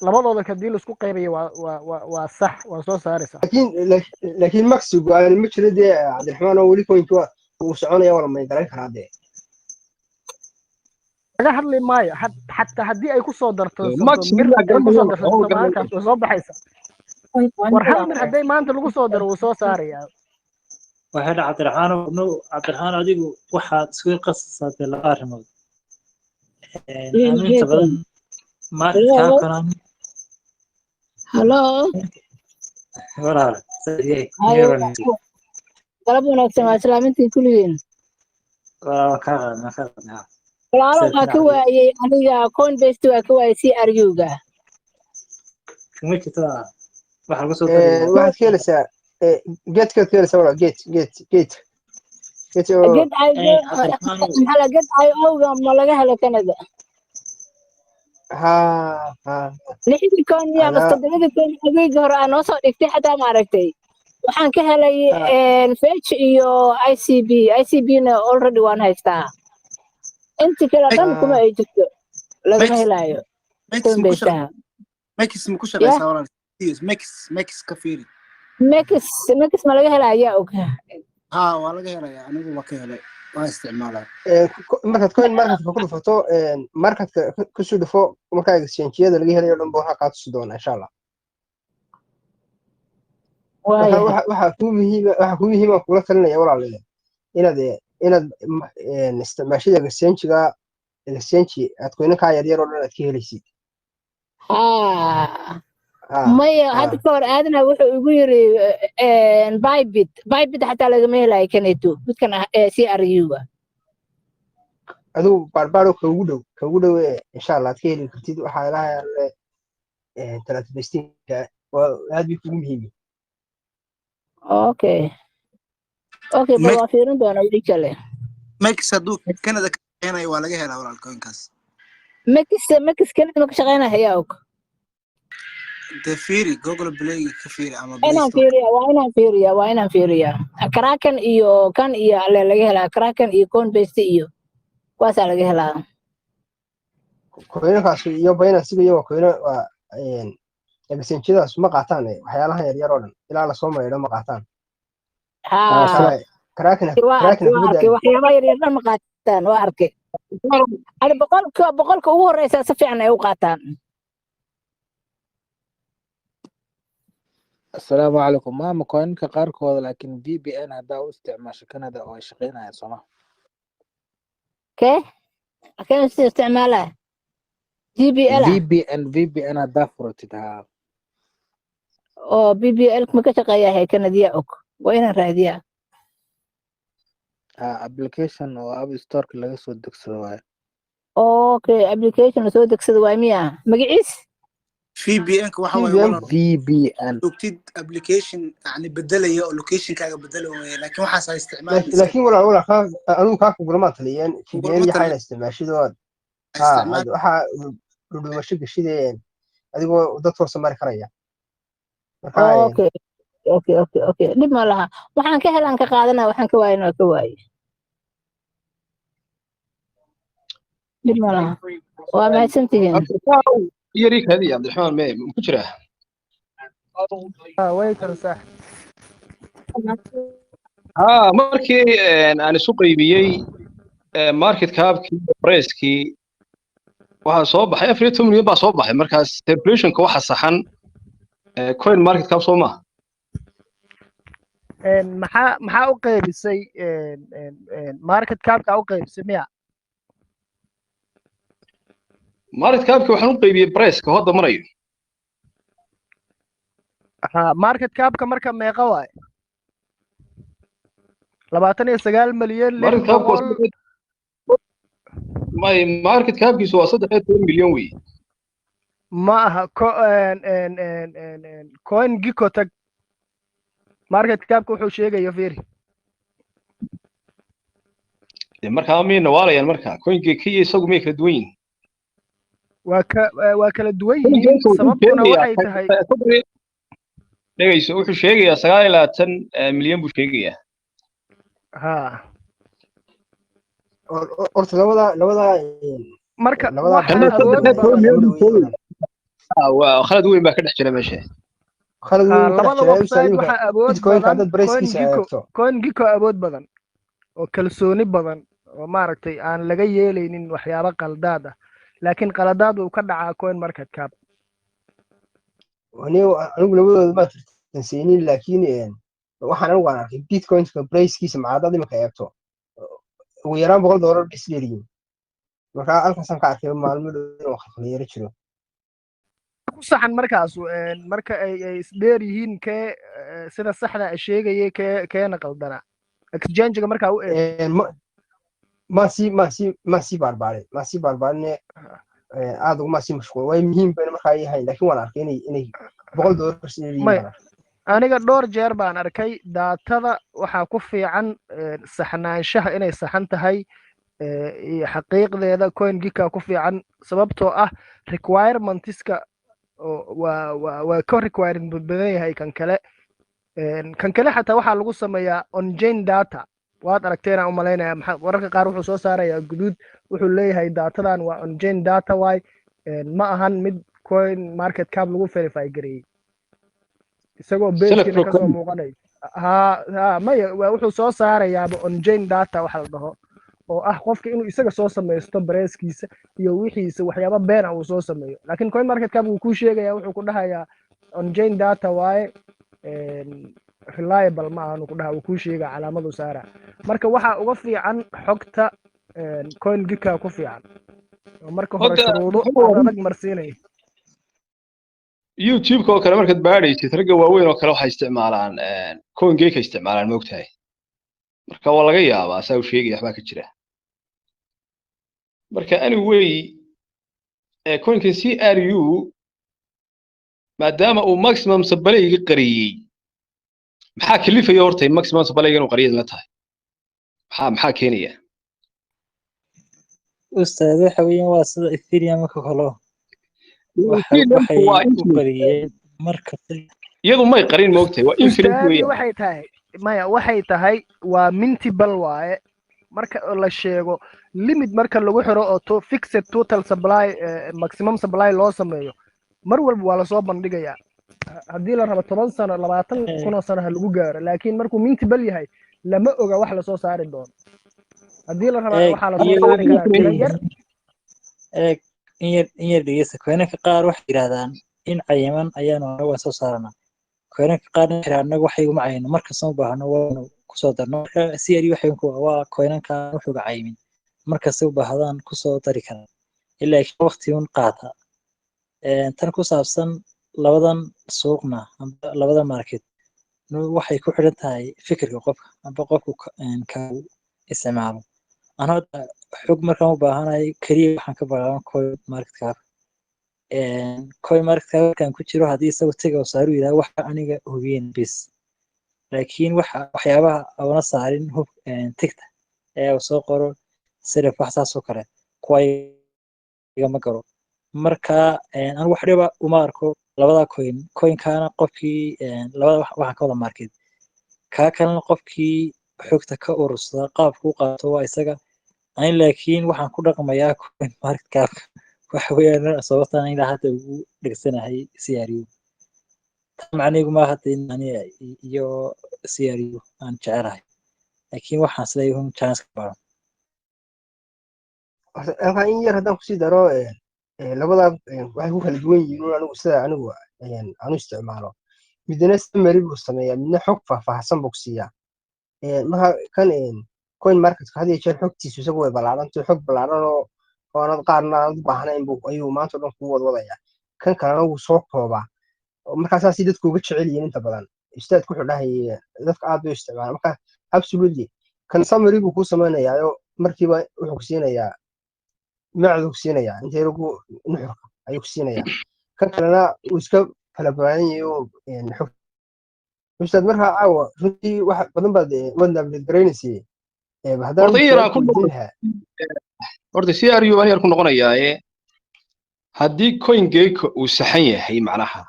labadooda kadii la isku qaybayo waa sax waa soo saaraysa laakiin maxigu aan ma jiro dee Cabdiraxmaan oo weli coinka uu soconaya wala may garan karaa dee laga hadli maayo xataa haddii ay ku soo darto soo baxaysa war hal mar hadday maanta lagu soo daro wuu soo saarayaa waxay Cabdiraxmaan adigu waxaad isku qasasatay laba arrimood inta badan market capkana hello walaal galab wanaagsan waa islaamintii kulligeen walaal ka qadna walaalo waxaa ka waayay aniga Coinbase waa ka waayay CRU-ga kuma jirta waxa lagu soo waxaad ka helaysaa geedka ka helaysaa walaal geed ma laga helo Canada lixdii koon yaa mustaqbalada koon adeeg hore aan noo soo dhigtay xataa ma aragtay waxaan ka helay Fetch iyo ICB-na already waan haystaa inta kale dhan kuma ay jirto laga helayo Max ma ku shaqeysaa walaal Max ka fiiri Max ma laga helayaa waa laga helayaa anigu waa ka helay waa isticmaalaa markaad coin marketka ku dhufato marketka ku soo dhufo markaa exchange-yada laga helayo dhan baa waxa tusi doona insha Allah waxa ku muhiim ah kula talinaya walaalayaal inaad isticmaashada exchange aad coinka yar oo dhan aad ka helaysid maya hadda ka hor aadna wuxuu igu yiri Bybit xataa lagama helayo kaneeto midkan CRU-ga aduu baarbaro ka ugu dhow insha Allah aad ka heli kartid waxa ilaha talaatibestinka waa aad bay kugu muhiim okay bal waa fiirin doonaa weli kale max hadduu Canada ka shaqeynayo waa laga helaa walaal coinkaas max Canada ma ka shaqeynaya yaa og de fiiri Google Play ka fiiri ama Play inaan Store waa inaan fiiriyaa Kraken iyo kan iyo alle laga helaa Kraken iyo Coinbase iyo kuwaasaa laga helaa coinkaas iyo Binance iyo coin waa exchange-daas ma qaataan waxyaalaha yar yar oo dhan ilaa la soo maydho ma qaataan Kraken waxyaaba yar yar dhan ma qaataan waa arkay hada boqolka ugu horeysa si fiican ay u qaataan السلام عليكم ما كوينka qaarkood laakiin VPN hadaa u isticmaasho Canada oo ay shaqeynayaan Soomaa كان استعماله VPN hadaa furatid haa oo BBL ma ka shaqeeyaa Canada og waa inaan raadiyaa application oo App Store laga soo degsado waay okay application la soo degsado waa miya magaciis VPN ka waxa way VPN ogtid application yani bedelayo oo location kaaga bedelayo laakiin waxa ay isticmaalaysaa laakiin wala anu ka ku gulama taliyeen VPN yahay isticmaashidood waxa dhuumasho gashideen adigoo dad soo samar karaya okay dib ma laha waxaan ka helaan ka qaadanaa waxaan ka waayna ka waayay dib ma laha waa mahadsantihiin يريك هذه عبد الرحمن ما كجرا way kala sax markii aan isu qaybiyay market cap-kii price-kii waxa soo baxay 40 milyan baa soo baxay markaas calculation-ka waxa saxan coin market cap soo ma maxaa u qaybisay market cap-ka u qaybisay miya market cap-ka waxaan u qaybiyay price-ka hadda marayo market cap-ka marka meeqa waay 29 milyan market cap-kiisu waa 13 milyan wey ma aha coin giko tag market cap-ka wuxuu sheegayo fiiri markaa miyayna waalayaan marka coin-ka kiyo isagu miyay kala duwan yihiin waa kala duwan yihiin sababtuna waxay tahay dhegayso wuxuu sheegayaa 29 milyan buu sheegayaa horta labada marka waa khalad weyn baa ka dhex jira meesha labada website waxa awood badan coin giko awood badan oo kalsooni badan oo maaragtay aan laga yeelaynin waxyaabo qaldaad ah laakiin qaladaad uu ka dhacaa coin market cap anigu labadooda ma tirsanaynin laakiin waxaan anigu arkay bitcoin-ka price-kiisa macaadad imika eegto ugu yaraan $100 isleeyihiin marka halkaasaan ka arkay maalmo dhow khafliyaro jiro ku saxan markaas marka ay isdheer yihiin sida saxda ah sheegayay keena qaldana exchange-ga marka u ma si barbaarin aad ugu ma si mashquul way muhiim bay markaa yahay laakiin waan arkay inay $100 isleeyihiin aniga dhowr jeer baan arkay daatada waxaa ku fiican saxnaanshaha inay saxan tahay iyo xaqiiqdeeda coin gika ku fiican sababtoo ah requirementiska waa ka requirement badan yahay kan kale xataa waxaa lagu sameeyaa on-chain data waad aragteena u malaynaya wararka qaar wuxuu soo saarayaa guduud wuxuu leeyahay datadan waa on-chain data waay ma ahan mid coin market cap lagu verify gareeyey isagoo beeskiina kasoo muuqanay maya wuxuu soo saarayaaba on-chain data waxa la dhaho oo ah qofka inuu isaga soo samaysto bareeskiisa iyo wixiisa waxyaaba been ah uu soo sameeyo laakiin coin market cap uu kuu sheegaya wuxuu ku dhahayaa on-chain data waaye reliable ma aha ku dhaha uu kuu sheega calaamadu saara marka waxaa uga fiican xogta coin gika ku fiican oo marka hore shuruudo adag marsiinaya YouTube-ka oo kale markaad baadhaysid ragga waaweyn oo kale waxay isticmaalaan CoinGecko isticmaalaan moogtahay marka waa laga yaabaa saa uu sheegaya waxbaa ka jira marka anyway coinka CRU maadaama uu maximum supply iga qariyay maxaa kalifaya horta maximum supply inuu qariyay la tahay maxaa keenaya ustaad waxa weeyaan waa sida ethereum ka kalo waxay u qariyeen marka iyadu may qarin moogtay waa infinite ustaadi waxay tahay maya waxay tahay waa mintable waaye marka la sheego limit marka lagu xiro oo to fixed total supply maximum supply loo sameeyo mar walba waa lasoo bandhigayaa haddii la rabo 10 sano 20 kun oo sano ha lagu gaaro laakiin markuu mintable yahay lama oga wax lasoo saari doono haddii la rabo waxaa lasoo saari karaa tiro yar in yar dhegeysta coinka qaar waxay yiraahdaan in cayiman ayaanu anaga soo saaranaa coinka qaarna anaga waxay uma cayino marka soo baahno waanu kusoo darno marka CRU waxay waa coinka wuxuu cayimin marka soo baahdaan kusoo dari karaan ilaa waqti un qaata tan ku saabsan labadan suuqna labadan market waxay ku xiran tahay fikirka qofka amba qofku ka isticmaalo ana xog markaan u baahanahay kaliya waxaan ka baran coin market cap coin market cap kan ku jiro hadii isagu tago saaru yiraahdo wax aniga hubiyeen bis laakiin waxyaabaha awana saarin hub tigta ee soo qoro sida faxsaas oo kale kuway ma garo marka aan wax dhiba uma arko labada coin kana qofkii labada waxa ka wada market ka kalena qofkii xogta ka urursada qaabku qaato waa isaga aan laakiin waxaan ku dhaqmayaa coin market cap waxa weeyaan sababtan in hadda ugu dhigsanahay CRU macnaheedu ma hadda in iyo CRU aan jecelahay laakiin waxaan isleeyahay chance ka badan halkan in yar haddaan kusii daro labada waxay ku kala duwan yihiin anigu sida anigu aanu isticmaalo midna summary buu sameeyaa midna xog faahfaahsan buu siiyaa marka kan coin marketka hadii jeer xogtiisu isagu way ballaarantahay xog ballaaran oo aanad qaarna aan u baahnayn ayuu maanta dhan ku wadwadaya kan kalena wuu soo koobaa markaasaa si dadku uga jecel yihiin inta badan ustaadku wuxuu dhahay dadka aad bay u isticmaalaan marka absolutely kan summary buu ku samaynayaa markiiba wuxuu ku siinayaa macdu ku siinayaa intee lagu nuxurka ayuu ku siinayaa kan kalena uu iska kala baahan yahay xog ustaad marka caawa runtii wax badan baad wadna garaynaysaa horta CRU aan yar ku noqonayaa haddii coin geeko uu saxan yahay macnaha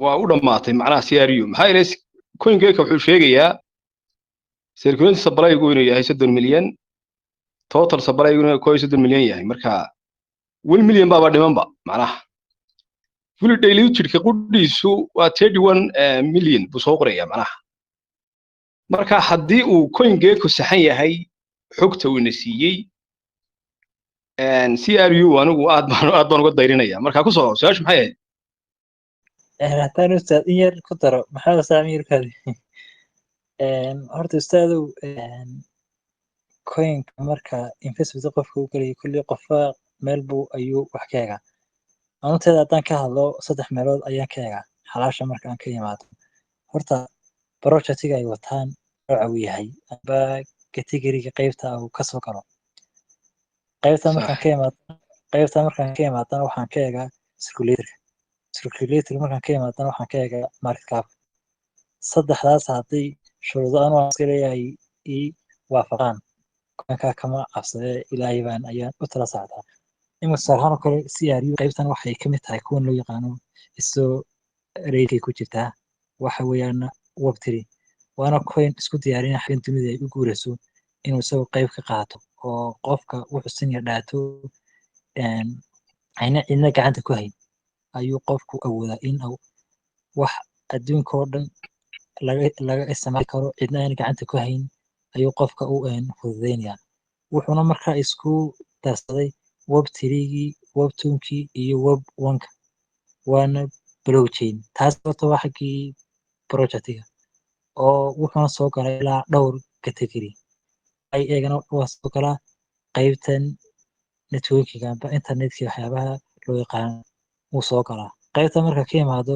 waa u dhamaatay macnaha CRU maxaa yeelay coin geeko wuxuu sheegayaa circulating supply inuu yahay 3 milyan total supply inuu 3 milyan yahay marka 1 milyan baa dhimanba macnaha fully diluted ka qudhiisu waa 31 milyan buu soo qoraya macnaha marka haddii uu coin geeko saxan yahay xogta uu nasiiyay CRU anigu aad baan uga dayrinaya marka ku soo su'aashu maxay ahayd hataan ustaad in yar ku daro maxaa saamiirkaadi horta ustaadu coin marka investment qofka uu galay kulli qofa meel buu ayuu wax ka eega anteeda haddaan ka hadlo 3 meelood ayaan ka eega xalaasha markaan ka yimaado horta projectiga ay wataan nooca uu yahay aba category-ga qaybta uu ka soo galo qaybta markaan ka yimaado waxaan ka eegaa circulator markaan ka yimaado waxaan ka eegaa market cap saddexdaas haddii shuruudo aan iska leeyahay waafaqaan coinka kama cabsade ilaahay baan ayaan u tala socdaa imasahan kale CRU qaybtan waxay ka mid tahay kuwan loo yaqaano isoo reeyay ku jirtaa waxa weeyaan web3 waana coin isku diyaarinaya xaggan dunida ay u guurayso inuu soo qayb ka qaato oo qofka wuxuu sin yadhaato ayna cidna gacanta ku hayn ayuu qofku awoodaa in uu wax adduunka oo dhan laga isticmaali karo cidna ayna gacanta ku hayn ayuu qofka u fududeynaya wuxuuna markaa isku darsaday web3gii web2kii iyo web1ka waana blockchain taas horta waa xaggii projectiga oo wuxuuna soo galay ilaa dhowr category ay eegana waa soo galaa qaybtan networkiga amba internetka waxyaabaha loo yaqaan uu soo galaa qaybta marka ka yimaado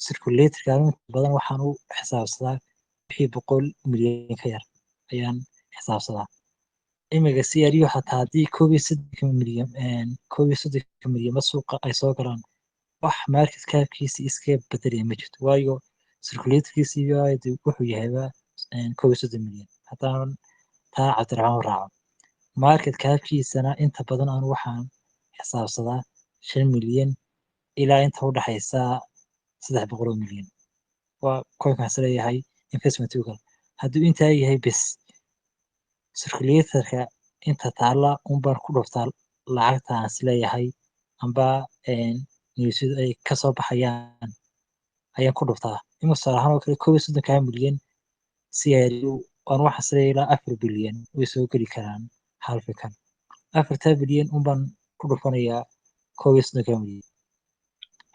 circulatorka badan waxaan u xisaabsadaa wixii 100 milyan ka yar ayaan xisaabsadaa imiga CRU xataa haddii 31 milyan suuqa ay soo galaan wax market capkiisa iska bedelaya ma jirto waayo circulatorkiisa wuxuu yahayba 31 milyan haddaan taa cabdiraxmaan raaco market capkiisana inta badan aan waxaan xisaabsadaa 5 milyan ilaa inta u dhaxaysa 300 milyan waa coinkaas leeyahay investment kale hadduu intaa yahay bes circulatorka inta taala unbaan ku dhuftaa lacagta aan isleeyahay amba newsyadu ay kasoo baxayaan ayaan ku dhuftaa imasaal ahaan oo kale 31 milyan CRU aan waxa isleeyahay ilaa 4 bilyan way soo geli karaan halfikan 4 bilyan unbaan ku dhufanayaa 31 milyan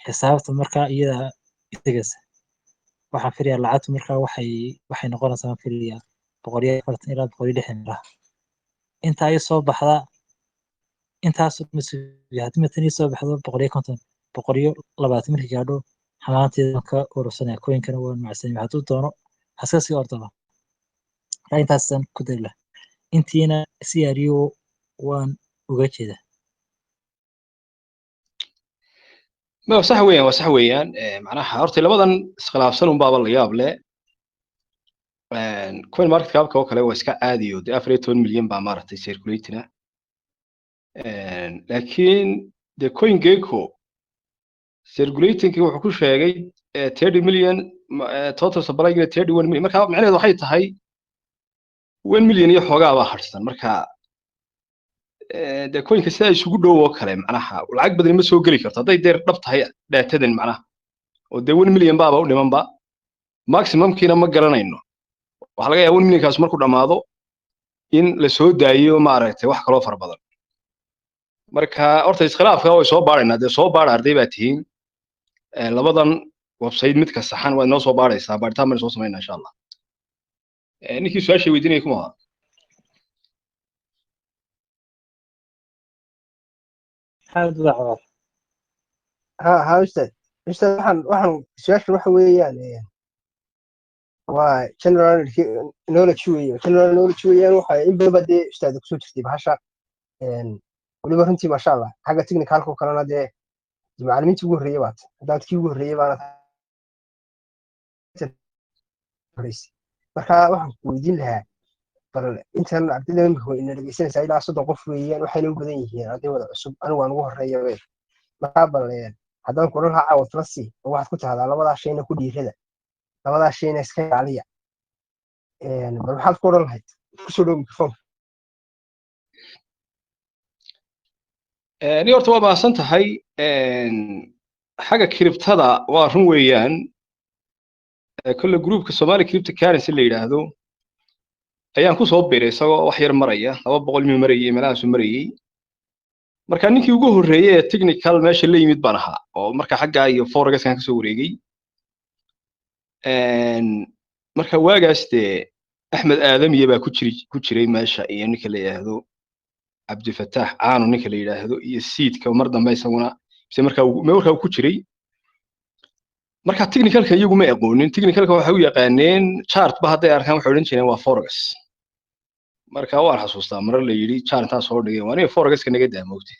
xisaabta markaa iyada isagasa waxaan filayaa lacagtu markaa waxay noqonaysaa aan filayaa 140 ilaa 160 miraha inta ay soo baxda intaas haddii matani soo baxdo 150 120 markii gaadho xamaanteeda ka urursanaya coinkana waan macsanay hadduu doono haska sii ordaba intaasan ku dayla intiina CRU waan uga jeeda ما صح ويان وصح ويان معناها horta labadan iskhilaafsan un baaba la yaab leh coin market cap oo kale waa iska caadi oo 14 milyan baa maartay circulating laakiin de coin gecko circulating wuxuu ku sheegay 30 milyan total supply 31 milyan marka macnaheedu waxay tahay 1 milyan iyo xoogaa baa harsan marka de coinka sida isugu dhow oo kale macnaha lacag badan ma soo gali karto haday deer dhab tahay daatadan macnaha oo de 1 milyan baaba u dhimanba maximum kiina ma garanayno waxa laga yaabaa 1 milyan kaas markuu dhamaado in la soo daayo maaragtay wax kale oo far badan marka horta iskhilaafka way soo baarayna de soo baar arday baa tihiin labadan website midka saxan waa inoo soo baaraysaa baaritaan baan soo sameynaa insha Allah ninkii su'aasha weydiinay kuma aad u dacwaa ها أستاذ waxaan su'aasha waxa weeyaan waa general knowledge weeyaan waxa in badan baa dee ustaad ku soo jirtay bahasha waliba runtii ma sha Allah xagga technicalka oo kalena dee macallimiintii ugu horreeyay baad dadkii ugu horreeyay baana marka waxaan ku weydiin lahaa bal intan ardayda ina dhegeysanaysaa ilaa 30 qof weeyaan waxayna u badan yihiin arday wada cusub anigu waan ugu horreeyay marka bal haddaan ku dhahaa caawad la sii waxaad ku tahdaa labadaa shayna ku dhiirada labadaa shayna iska ilaaliya bal maxaad ku odhan lahayd kusoo dhow mikrofoonka ni horta waa maasan tahay xagga kriptada waa run weeyaan kulle groupka Somali crypto currency la yiraahdo ayaan ku soo biiray isagoo wax yar maraya 200 mil marayay meelahaas marayay marka ninkii ugu horreeyay technical meesha la yimid baan ahaa oo marka xagga iyo forex kan ka soo wareegay marka waagaas de Ahmed Aadam iyo baa ku jiray meesha iyo ninka la yiraahdo Abdi Fattah aanu ninka la yiraahdo iyo seedka mar dambe isaguna marka ku jiray marka technicalka iyagu ma aqoonin technicalka waxa uu yaqaaneen chart ba haday arkaan waxa oran jireen waa forex marka waan xasuustaa mar la yiri chart taas soo dhigay waa forex ka naga daamowtay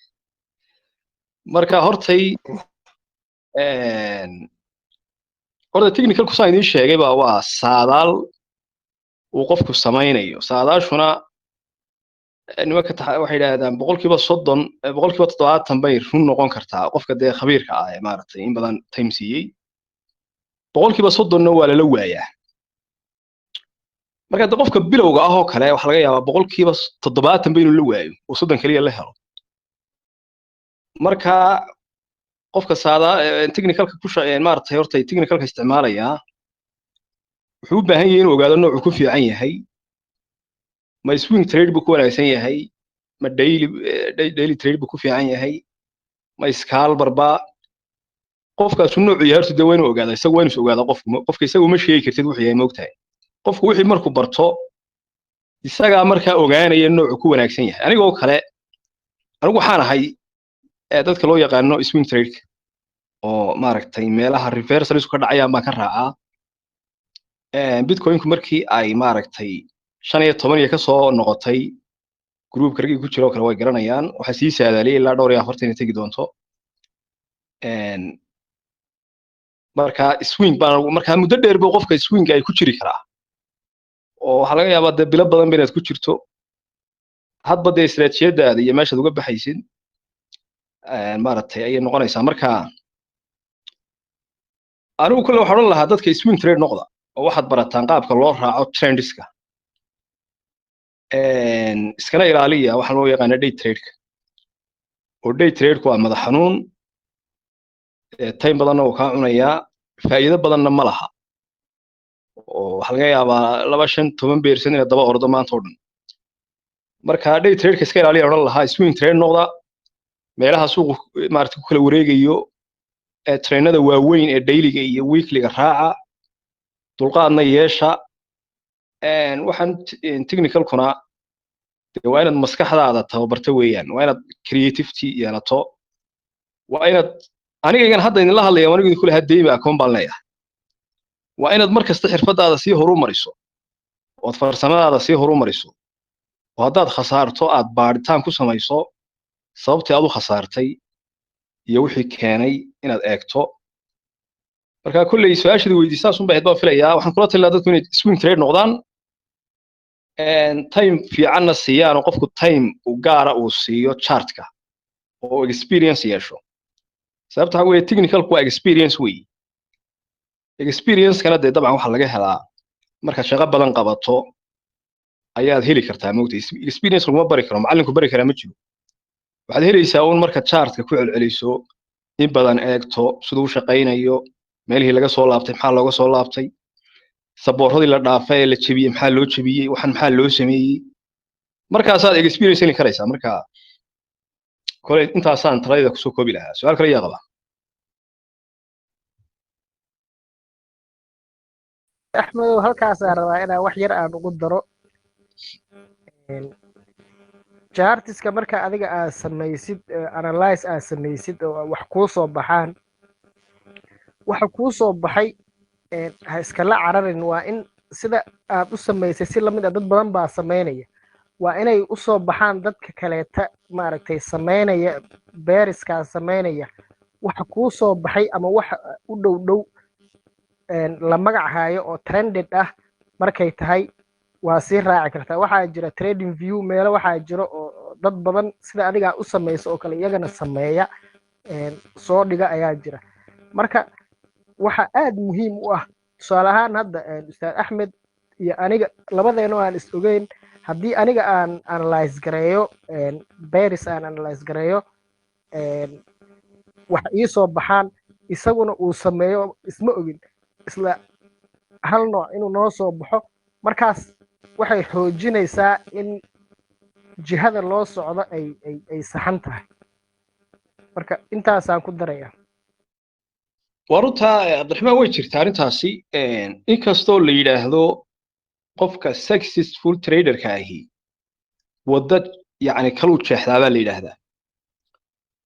marka hortay technical ku saan idin sheegay baa waa saadaal uu qofku samaynayo saadaashuna nimanka waxay yiraahdaan 30% 70 bay run noqon kartaa qofka de khabiirka ah ee maartay in badan time siiyay 30% waa la waayaa marka qofka bilowga ah oo kale waxa laga yaabaa 70% inuu la waayo oo 30 kaliya la helo marka qofka saada technicalka ku shaqeeyay maartay horta technicalka isticmaalaya wuxuu u baahan yahay inuu ogaado noocu ku fiican yahay ma swing trade buu ku wanaagsan yahay ma daily trade buu ku fiican yahay ma scalper ba qofkaas noocu yahay horta waa inuu ogaado isagu waa inuu ogaado qofka isagu ma sheegi kartid wuxuu yahay moogtahay qofku wixii markuu barto isaga marka ogaanaya noocu ku wanaagsan yahay aniga oo kale anigu waxaan ahay dadka loo yaqaano swing trade oo maaragtay meelaha reversals ka dhacayaan baan ka raacaa bitcoin ku markii ay maaragtay 15 iyo ka soo noqotay groupka ragii ku jiro kale way garanayaan waxa sii saadaaliyay ilaa dhowr iyo 40 inay tagi doonto marka swing baan marka muddo dheer buu qofka swing ay ku jiri karaa oo waxa laga yaabaa dee bilo badan inaad ku jirto hadba dee istiraatiijiyadaada iyo meeshaad uga baxaysid maaragtay ayay noqonaysaa marka anigu kale waxaan oran lahaa dadka swing trade noqda oo waxaad barataan qaabka loo raaco trendiska iskana ilaaliya waxaan loo yaqaana day trade-ka oo day trade-ku waa madax xanuun time badanna uu kaa cunayaa faa'iido badanna ma laha oo waxa laga yaabaa 2-5-10% inaad daba ordo maanta oo dhan marka day trade-ka iska ilaaliya oran lahaa swing trade noqda meelaha suuqu maaragtay ku kala wareegayo trainada waaweyn ee dailiga iyo weekliga raaca dulqaadna yeesha waxaan technical-kuna waa inaad maskaxdaada tababarto weeyaan waa inaad creativity yeelato waa inaad aniga hadda idinla hadlaya anigu idinku lahaa deyma akoon baan leeyahay waa inaad mar kasta xirfadaada sii horumariso ood farsamadaada sii horumariso oo haddaad khasaarto aad baaritaan ku samayso sababtii aad u khasaartay iyo wixii keenay inaad eegto marka kulley su'aashadii weydiisaas un baa baan filayaa waxaan kula talinayaa dadku inay swing trade noqdaan time fiicanna siiyaan oo qofku time u gaara uu siiyo chartka oo experience yeesho sababta waxa weeye technical-ku waa experience wey experience-kana dee dabcan waxa laga helaa markaad shaqo badan qabato ayaad heli kartaa moogtay experience laguma bari karo macallinku bari karaa ma jiro waxaad helaysaa uun marka chartka ku celceliso in badan eegto siduu u shaqaynayo meelihii laga soo laabtay maxaa looga soo laabtay saboorradii la dhaafay ee la jebiyey maxaa loo jebiyey waxan maxaa loo sameeyey markaasaad experience heli karaysaa marka kole intaasaan talayda kusoo koobi lahaa su-aal kale yaa qaba axmedow halkaasaan rabaa inaan wax yar aan ugu daro chartiska marka adiga aad samaysid analyze aad samaysid oo wax kuu soo baxaan waxa kuu soo baxay ha iskala cararin waa in sida aad u samaysay si lamid ah dad badan baa samaynaya waa inay u soo baxaan dadka kaleeta maaragtay samaynaya beeriskaa samaynaya waxa kuu soo baxay ama waxa u dhow dhow la magac hayo oo trended ah markay tahay waa sii raaci kartaa waxaa jira trading view meelo waxaa jira oo dad badan sida adigaa u samayso oo kale iyagana sameeya soo dhiga ayaa jira marka waxa aad muhiim u ah tusaale ahaan hadda ustaad axmed iyo aniga labadeena aan is ogeyn haddii aniga aan analyze gareeyo beris aan analyze gareeyo wax ii soo baxaan isaguna uu sameeyo isma ogin isla hal nooc inuu noo soo baxo markaas waxay xoojinaysaa in jihada loo socdo ay saxan tahay marka intaasaan ku daraya waa runta cabdiraxmaan way jirtaa arrintaasi inkastoo la yidhaahdo qofka successful traderka ahi wadda yacni kaluu jeexdaa baa la yidhaahdaa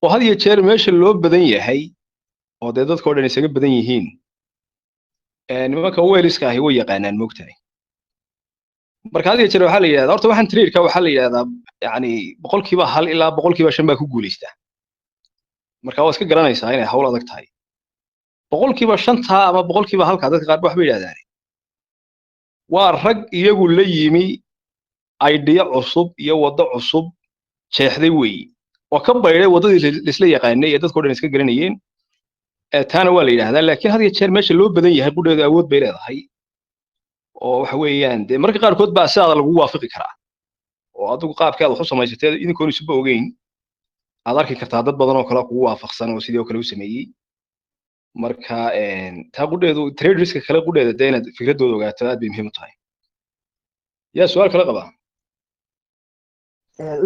oo had iyo jeer meesha loo badan yahay oo dee dadka o dhan isaga badan yihiin nimanka weeliska ahi way yaqaanaan moogtahay marka had iyo jeer waxaa la yidhahdaa horta waxaan traderka waxaa la yidhahdaa yacni 1% ilaa 5% baa ku guulaystaa marka waa iska garanaysaa inay hawl adag tahay 5% ama 1% dadka qaar waxba yidhahdaan waa rag iyagu la yimi idea cusub iyo waddo cusub jeexday weeye oo ka bayray waddadii isla yaqaanay ee dadka o dhan iska garanayeen taana waa la yidhaahdaa laakiin had iyo jeer meesha loo badan yahay qudheedu awood bay leedahay oo waxa weeyaan dee marka qaarkood baa sidaada lagu waafaqi karaa oo adigu qaabkaad wax u samaysatay idinkoon isuba ogeyn aad arki kartaa dad badan oo kale kugu waafaqsan oo sidii oo kale u sameeyey marka taa qudheedu traderska kale qudheeda dee inaad fikradooda ogaato aad bay muhiim u tahay yaa su-aal kale qabaa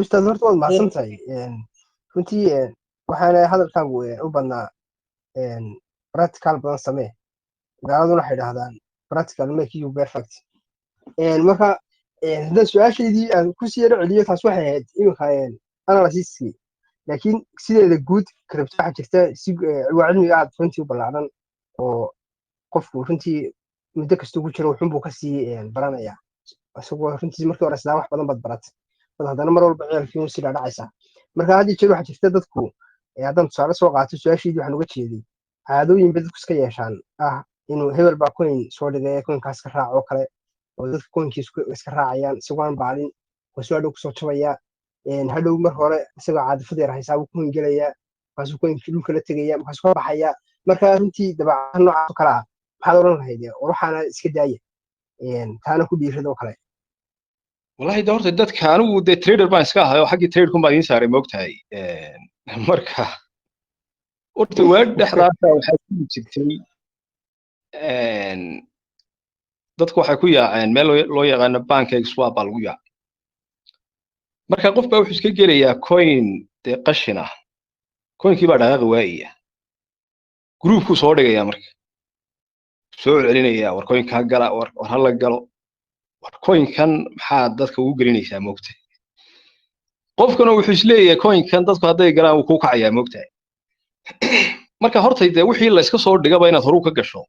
ustaad horta waad mahadsan tahay runtii waxaana hadalkaagu u badnaa practical badan samee gaaladuna waxay dhahdaan practical make you perfect marka haddaan su-aashaydii aan ku sii yaro celiyo taas waxay ahayd iminka analysiskii laakiin sideeda guud karabta waxaa jirta si waa cilmiga aad runtii u ballaaran oo qofku runtii muddo kastuu ku jiro wuxuunbuu kasii baranayaa isagoo runtii markii hore isla wax badan bad barat bad haddana mar walba ceelkii uu sii dhacaysa marka haddii jeer waxa jirta dadku haddaan tusaale soo qaato su-aashiidii waxaan uga jeeday caadooyin bay dadku iska yeeshaan inuu hebel baa coin soo dhigay coinkaas ka raac oo kale oo dadka coinkiis iska raacayaan isagoo aan baalin wasoo hadhow kusoo jabaya hadhow mar hore isagoo caadifad yar haysaa buu coin gelaya markaasuu coinkii dhulka la tegaya markaasuu ka baxaya marka runtii dabeecadaha noocaas oo kale ah maxaad odhan lahayd waxaana iska daaya taana ku dhiiradoo kale wallahi de horta dadka anigu de trader baan iska ahay oo xaggii traderkun baan idiin saaray moogtahay marka horta waa dhexdaasa waxaa ku jirtay dadku waxay ku yaaceen meel loo yaqaano pancake swap baa lagu yaacay marka qof baa wuxuu iska gelayaa coin dee qashin ah coinkii baa dhaqaaqi waayaya groupkuu soo dhigaya marka soo celinaya war coinka ha gala war ha la galo war coinkan maxaa dadka ugu gelinaysaa moogtahay qofkana wuxuu isleeyahay coinkan dadku hadday galaan wuu ku kacayaa moogtahay marka horta dee wixii la iska soo dhigaba inaad horu ka gasho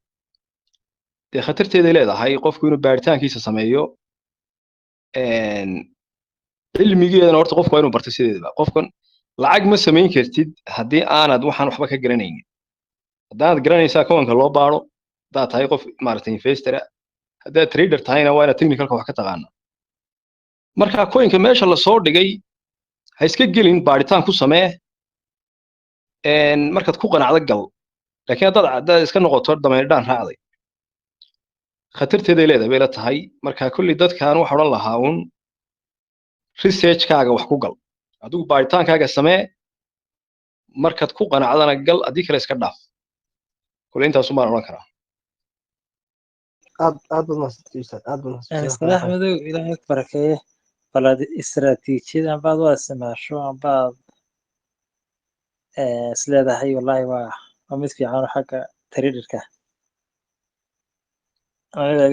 dee khatarteeday leedahay qofku inuu baaritaankiisa sameeyo cilmigeedana horta qofku waa inuu barto sideedaba qofkan lacag ma samayn kartid haddii aanad waxaan waxba ka garanaynin haddaanad garanaysaa coinka loo baaro haddaad tahay qof maaragtay investor haddaad trader tahayna waa inaad technicalka wax ka taqaana marka coinka meesha la soo dhigay ha iska gelin baaritaan ku samee markaad ku qanacdo gal laakiin haddaad iska noqoto dameerdhaan raacday khatarteeday leedahay bay la tahay marka kulli dadkaan waxa odhan lahaa un researchkaaga wax ku gal adigu baaritaankaaga samee markaad ku qanacdana gal haddii kale iska dhaaf kulli intaasu baan odhan karaa aad baad mahadsantahay salax madow ilaahay ku barakeeye balaad istaraatiijiyad anbaad waa isticmaasho anbaad isleedahay wallahi waa mid fiican oo xagga traderka aniga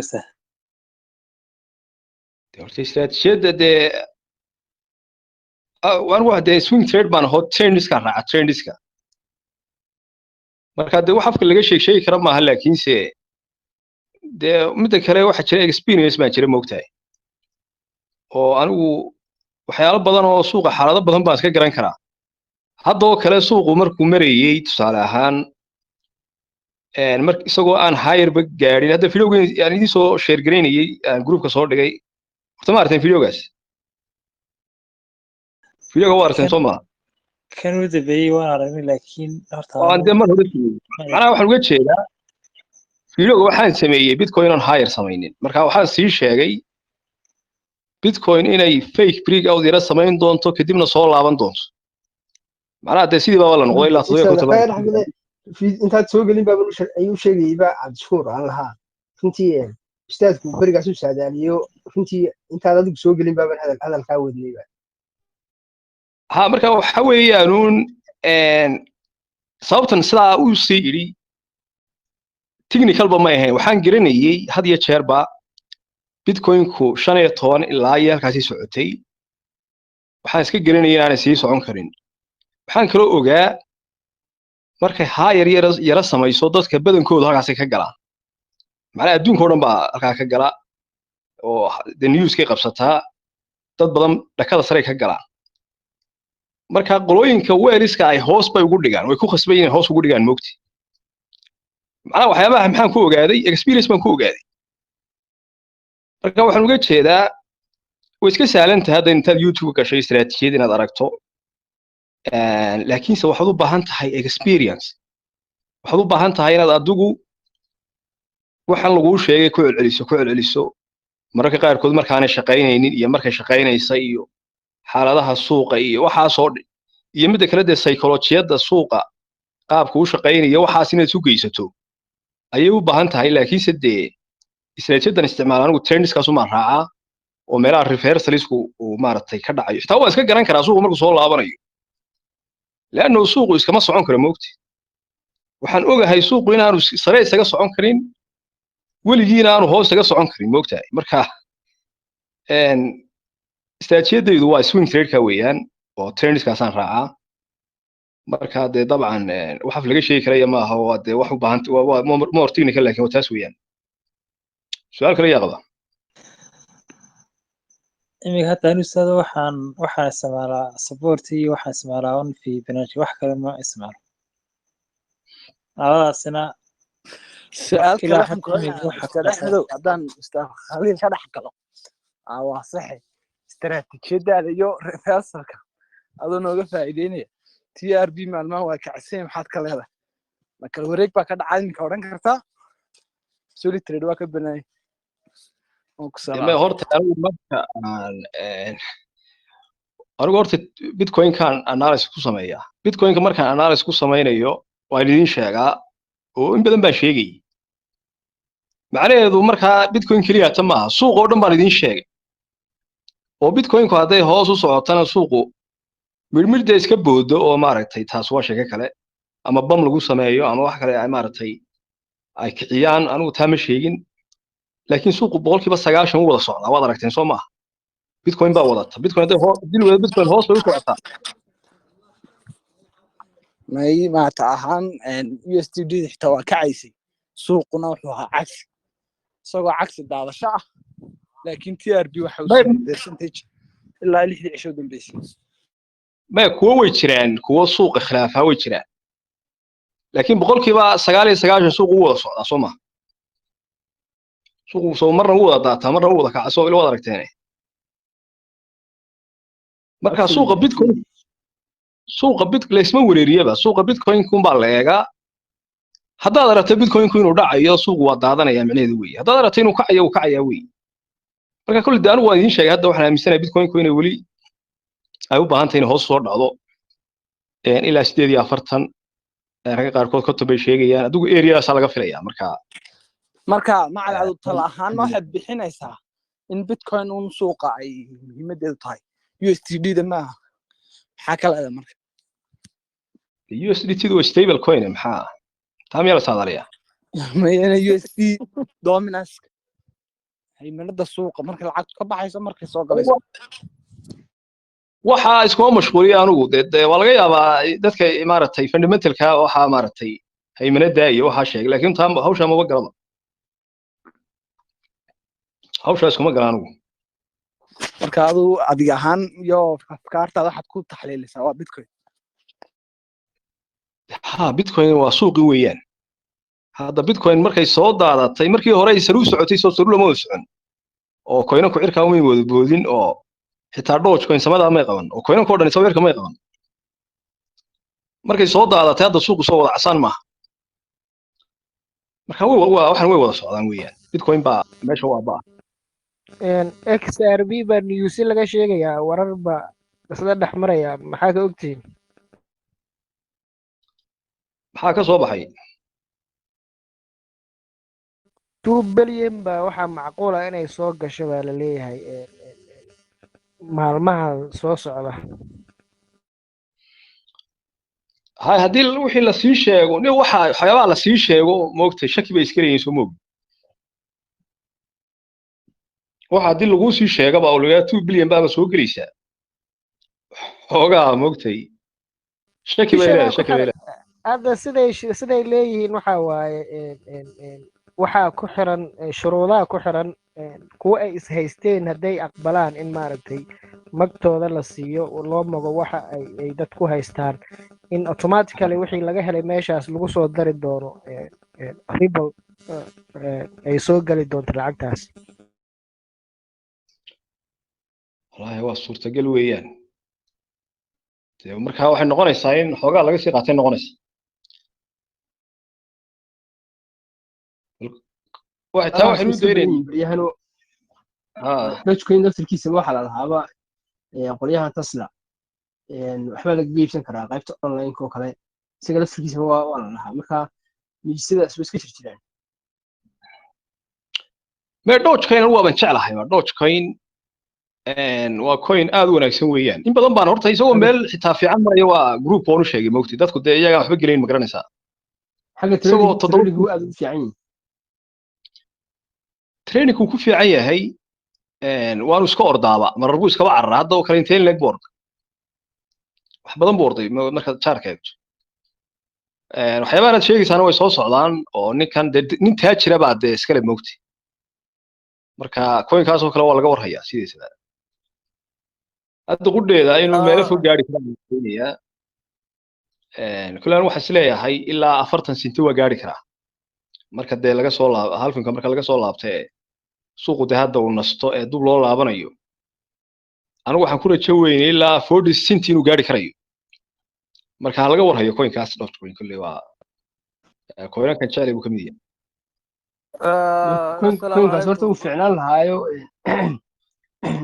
horta istaraatiijiyadda dee anigu dee swing trade baan aho trendiska raaca trendiska marka dee wax afka laga sheegi kara maaha laakiinse dee midda kale waxa jira experience baan jira moogtahay oo anigu waxyaalo badan oo suuqa xaalado badan baan iska garan karaa haddoo kale suuqu markuu marayey tusaale ahaan isagoo aan hayarba gaadhin hadda videogan aan idiin soo share garaynayey aan groupka soo dhigay horta ma aragteen videogaas videoga waa aragteen soo maa kan u dambeeyey waan aragnay laakiin horta waan dee mar hore macnaha waxaan uga jeedaa videoga waxaan sameeyey bitcoin aan hayar samaynin marka waxaan sii sheegay bitcoin inay fake breakout yara samayn doonto kadibna soo laaban doonto macnaha dee sidii baaba la noqday ilaa intaad soo gelin baa ayuu sheegayba cabdishuur aan lahaa runtii ustaadku berigaas u saadaaliyo runtii intaad adigu soo gelin baaban hadalkaa wadnayba ha marka waxa weeyaanuun sababtan sidaa uu sii yidhi technicalba ma ahayn waxaan garanayey had iyo jeerba bitcoinku 15 ilaa iyo halkaasii socotay waxaan iska garanayay inaanay sii socon karin waxaan kaloo ogaa markay hayar yara samayso dadka badankooda halkaasay ka galaan macnaha adduunka oo dhan baa halkaa ka gala oo de newskay qabsataa dad badan dhakada sare ka galaan marka qolooyinka weeliska ay hoos bay ugu dhigaan way ku khasbay inay hoos ugu dhigaan moogti macnaha waxyaabaha maxaan ku ogaaday experience baan ku ogaaday marka waxaan uga jeedaa way iska sahlan tahay hadda intaad youtube gashay istaraatiijiyad inaad aragto laakiinse waxaad u baahan tahay experience waxaad u baahan tahay inaad adigu waxaan laguu sheegay ku celceliso mararka qaarkood markaanay shaqaynaynin iyo markay shaqaynaysa iyo xaaladaha suuqa iyo waxaasoo iyo midda kale dee psychologiyadda suuqa qaabka u shaqaynaya waxaas inaad isu geysato ayay u baahan tahay laakiinse dee istaraatiijiyadan isticmaal anigu trendiskaasumaan raacaa oo meelaha reversalisku uu maaragtay ka dhacayo xitaa waa iska garan karaa suuqu markuu soo laabanayo leanno suuqu iskama socon karo moogti waxaan ogahay suuqu inaanu sare isaga socon karin weligiina aanu hoos isaga socon karin moogtahay marka istaraatiijiyadaydu waa swing trade-ka weeyaan oo trendiskaasaan raacaa marka dee dabcan wax laga sheegi karaya maaha waa dee wax u baahan waa more technical laakiin waa taas weeyaan su-aal kale yaa qaba إمي حتى أنا أستاذ وحن اسمع سبورتي وحن اسمع لون في بناتي وح كلام ما اسمع سنة su-aal kale إلى waxaan حتى ku إمي haynaa وح ustaad كاسة axmedow haddaan ustaad khaliil ka dhex galo waa saxe istaraatiijiyadaada iyo refersalka adoo nooga faa'iideynaya TRB maalmahan waa kacsan maxaad ka leedahay ma kala wareeg baa ka dhacay iminka odhan kartaa solid trade waa ka banaayay oo ku ma salaam horta anigu marka anigu horta bitcoin kan analysis ku sameeyaa bitcoin-ka markaan analysis ku sameynayo waan idin sheegaa oo in badan baan sheegay macnaheedu markaa bitcoin keliya ta maaha suuq oo dhan baan idin sheegay oo bitcoin-ku hadday hoos u socotana suuqu midhmidda iska boodo oo maaragtay taas waa sheeko kale ama bam lagu sameeyo ama wax kale ay maaragtay ay kiciyaan anigu taa ma sheegin laakiin suuqu boqolkiiba 90 u wada socdaa waad aragteen soo maaha bitcoin baa wadata bitcoin hadday dil wada bitcoin hoos bay u socotaa may maata ahaan USDD xitaa waa kacaysay suuquna wuxuu ahaa cagsi isagoo cagsi daadasho ah laakiin TRB waxa uu sameeyay percentage ilaa 6 cisho dambeysay ma kuwa way jiraan kuwa suuqa khilaafa way jiraan laakiin boqolkiiba 99 suuqu u wada socdaa soo maaha suuqu soo marna u wada daataa marna u wada kaca soo ila wada aragteen marka suuqa bitcoin laysma wareeriyaba suuqa bitcoin kun baa la eegaa haddaad aragto bitcoin ku inuu dhacayo suuqu waa daadanaya macnaheedu weeye haddaad aragto inuu kacayo uu kacayaa weeye marka kulli anigu waan idiin sheegay hadda waxaan aaminsanahay bitcoin ku inay weli ay u baahan tahay in hoos soo dhacdo ilaa 48 ragga qaarkood ka tobay sheegayaan adigu areadaas laga filayaa marka macaladu tala ahaan waxaad bixinaysaa in bitcoin uu suuqa ay muhiimadeedu tahay USDD da maaha maxaa kala ah marka USDT waa stable coin maxaa taam yala saadariya mayana USD dominance haymanada suuqa marka lacagtu ka baxayso markay soo galayso waxa isku mashquuliya anigu waa laga yaabaa dadka maaragtay fundamentalka waxa maaragtay haymanada iyo waxa sheegay laakiin taam hawsha ma garado hawsha iskuma galaan anigu marka adiga ahaan iyo afkaartaada waxaad ku taxliilisaa waa bitcoin bitcoin waa suuqi weeyaan hadda bitcoin markay soo daadatay markii hore ay saru socotay soo saru lama socon oo coin ku cirka uma wada boodin oo xitaa dogecoin samada ma qaban oo coin ku dhan sawirka ma qaban markay soo daadatay hadda suuqu soo wada casaan ma marka waxaan way wada socdaan weeyaan bitcoin baa meesha waa baa XRB baa news laga sheegayaa warar ba isla dhex maraya maxaa ka ogtihiin maxaa ka soo baxay 2 bilyan baa waxaa macquul ah inay soo gasho baa la leeyahay maalmaha soo socda haddii wixii la sii sheego nin waxyaabaha la sii sheego moogtay shaki bay iska leeyihiin soo moog waxa haddii lagu sii sheegaba oo laga 2 bilyan baa soo gelaysaa hoogaa moogtay shaki bay leedahay hadda siday leeyihiin waxa waaye waxaa ku xiran shuruudaha ku xiran kuwa ay ishaysteen hadday aqbalaan in maaragtay magtooda la siiyo loo mago waxa ay dad ku haystaan in automatically wixii laga helay meeshaas lagu soo dari doono ribal ay soo gali doonto lacagtaas wallahi waa suurtagal weeyaan marka waxay noqonaysaa in xoogaa laga sii qaatay noqonaysa waxay u deereen Dogecoin naftirkiisa waxa la lahaaba qolyaha Tesla waxba laga iibsan karaa qaybta online oo kale isaga naftirkiisa waa la lahaa marka miisadaas way iska jirjiraan Dogecoin waa ban jeclahay Dogecoin waa coin aad u wanaagsan weeyaan in badan baan horta isagoo meel xitaa fiican maraya waa group oo sheegay moogtay dadku de iyaga waxba gelin ma garanaysaa xagga trading aad u fiican yahay training ku fiican yahay waanu iska ordaaba marar buu iska carraa hadda oo kale inteen leg board wax badan boorday marka charka eegto waxyaabaha aad sheegaysaana way soo socdaan oo nin taajira baa de iskale moogtay marka coinkaas oo kale waa laga warhayaa sidiisaba hadda qudheeda inuu meelo fog gaari karaa kulaan waxaa is leeyahay ilaa 40 senti waa gaari karaa marka dee laga soo laab halfinka marka laga soo laabtay suuqu dee hadda uu nasto ee dub loo laabanayo anigu waxaan ku rajo weynay ilaa 40 senti inuu gaari karayo marka laga warhayo coinkaas Dogecoin kulli waa coinkan jecel buu kamid yahay coinkaas horta uu fiicnaan lahaayo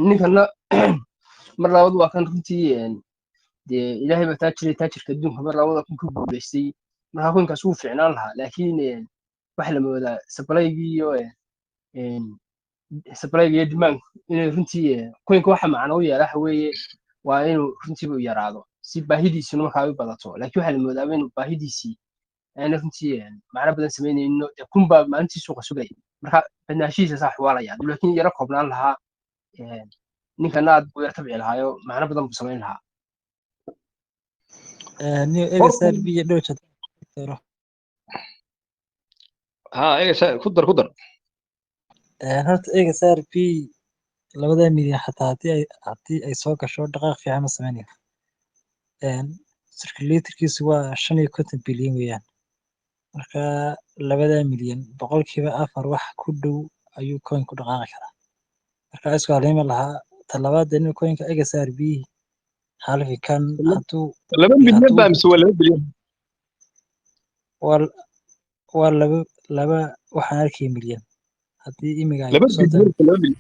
ninkana mar labaad waa kan runtii dee ilaahay baa taajirka adduunka mar labada kun ku guulaystay marka coinkaas wuu fiicnaan lahaa laakiin waxa la moodaa supply-gii iyo demand inay runtii coinka waxa macno u yeela waxa weeye waa inuu runtii u yaraado si baahidiisuna markaa ay u badato laakiin waxa la moodaa inuu baahidiisii aanay runtii macno badan samaynayno kunbaa maalintii suuqa sugay marka badnaashihiisa saa xawaalaya laakiin yaro koobnaan lahaa ninkana aad buu yar tabci lahaayo macno badan buu samayn lahaa new egesrb iyo Doge ha ku dar horta egesrb 2 milyan xataa haddii ay soo gasho dhaqaaq fiican ma samaynayo circulatorkiisu waa 55 bilyan weeyaan marka 2 milyan boqolkiiba 4 wax ku dhow ayuu coin ku dhaqaaqi karaa marka isku haleema lahaa talabaad inuu coinka egesrb halfikan hadduu 2 milyan baa mise waa 2 bilyan waa laba waxaan arkay milyan haddii imiga ay 2 soo bilyan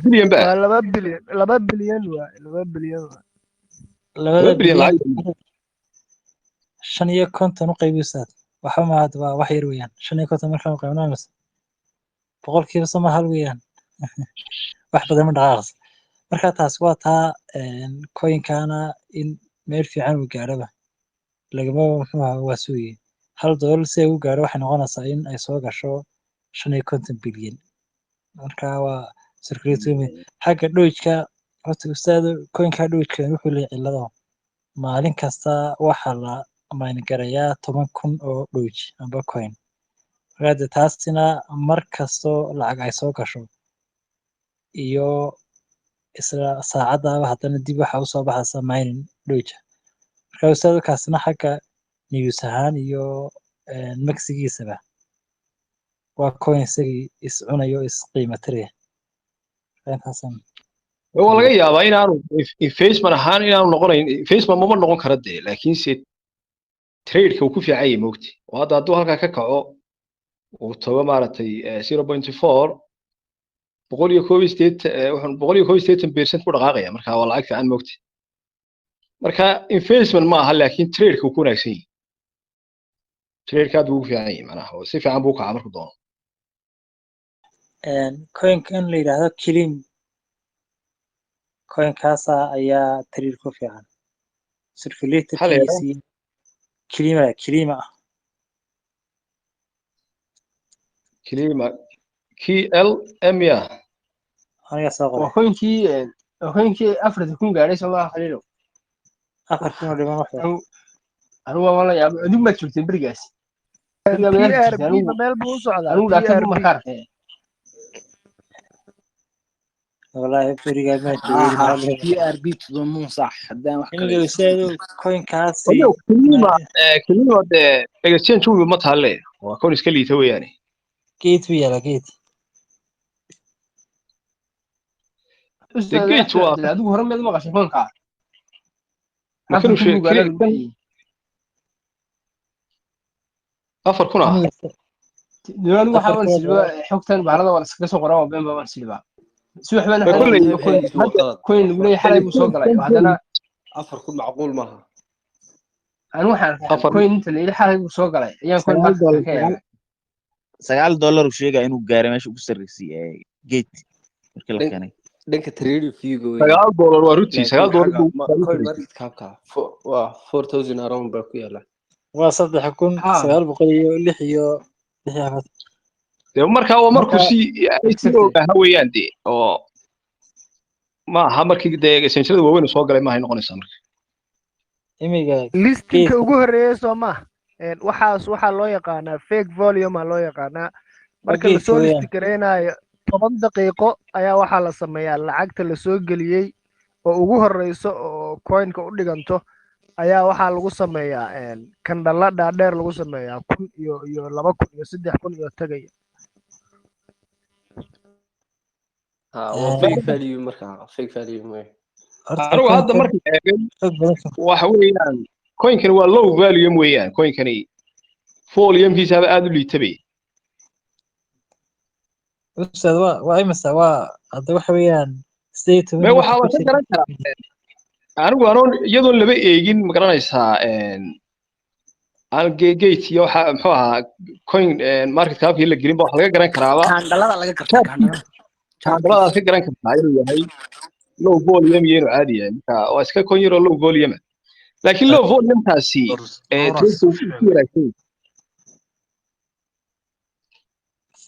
bilyan baa waa 2 bilyan 2 bilyan waa 2 bilyan waa 2 bilyan lacag 55 u qaybisaad waxa ma hadda waa wax yar weeyaan 55 marka u qaybnaa boqolkiiba sama hal weeyaan wax badan ma dhaqaaqas marka taas waa taa coinkana in meel fiican uu gaaraba lagama waa suuye $1 si uu gaaro waxay noqonaysaa in ay soo gasho 55 bilyan marka waa circulator xagga Doge-ka horta ustaado coinka Doge-ka wuxuu leeyahay cillado maalin kasta waxa la mine garayaa 10,000 oo Doge amba coin marka taasina mar kasto lacag ay soo gasho iyo isla saacadaaba haddana dib waxa u soo baxaysa mining Doge marka ustaado kaasina xagga news ahaan iyo maxigiisaba waa coin isagii is cunayo is qiimo tiraya waa laga yaabaa inaanu investment ahaan inaanu noqonayn investment ma noqon kara dee laakiin se trade-ka uu ku fiican yahay moogti oo hadda hadduu halkaa ka kaco uu tago maaragtay 0.4 181% ku dhaqaaqaya marka waa lacag fiican moogti marka investment ma aha laakiin trade-ka uu ku wanaagsan yahay trade-ka aad buu ugu fiican yahay macnaha oo si fiican buu u kacaa markuu doono coinkan la yidhaahdo kilim coinkaasa ayaa trade ku fiican circulatorkiisii kilima KLM ya aniga soo qoray coinkii afrika kun gaadhay somaa khaliilow 4 oo dhiman wax anigu waa la yaabo adigu ma joogtay berigaas TRB meel buu u socdaa anigu dhaafay markaa arkay والله بريغا ما جوين TRB تضمون صح hadaan wax kale inuu seedo coin kaasi kelima de exchange uu ma taale waa coin iska liita weeyaan geed wiya la geed adigu hore meel ma qashay coinka laakiin afar kuna diiwaan waxa aan silba xogtan baarada wala iska soo qoraa oo been baan silba si waxba na coin lagu leeyahay xalay buu soo galay hadana 4 kun macquul maaha aan waxaan coin inta leeyahay xalay buu soo galay ayaan coin baa ka yaabay $9 uu sheegay inuu gaaray meesha ugu sarreysay gate markii la keenay dhanka trade fee-ga $9 waa ruti $9 coin market cap-ka waa 4000 around baa ku yaala waa 3,906 iyo marka waa markuu si ha weeyaan de oo ma aha markii de essential waaweyn soo galay ma hay noqonaysaa marka imiga listinka ugu horeeyay Soomaa waxa loo yaqaanaa fake volume loo yaqaanaa marka la soo list gareynayo 10 daqiiqo ayaa waxa la sameeyaa lacagta la soo galiyay oo ugu horeyso oo coinka u dhiganto ayaa waxaa lagu sameeyaa kandhala dhaadheer lagu sameeyaa 1,000 iyo 2,000 iyo 3,000 iyo tagaya. waa fake value markaa fake value mooye horta anigu hadda coinkan markii eegay xoog badan ka waxa weeyaan coinkani waa low volume weeyaan coinkani volumekiisaba aad u liitabay ustaad waa imisa waa hadda waxa weeyaan 18 me marka waxaa ku la ka jira garan karaa anigu anoon iyadoon laba eegin ma garanaysaa aan gate iyo waxa muxuu ahaa coin market capkii la gelin ba waxa laga garan karaaba kaandhalada laga gartaa kaandhalada kaandhaladaad ka garan kartaa inuu yahay low volume iyo inuu caadi yahay marka waa iska coin yaroo low volume laakiin low volumekaasi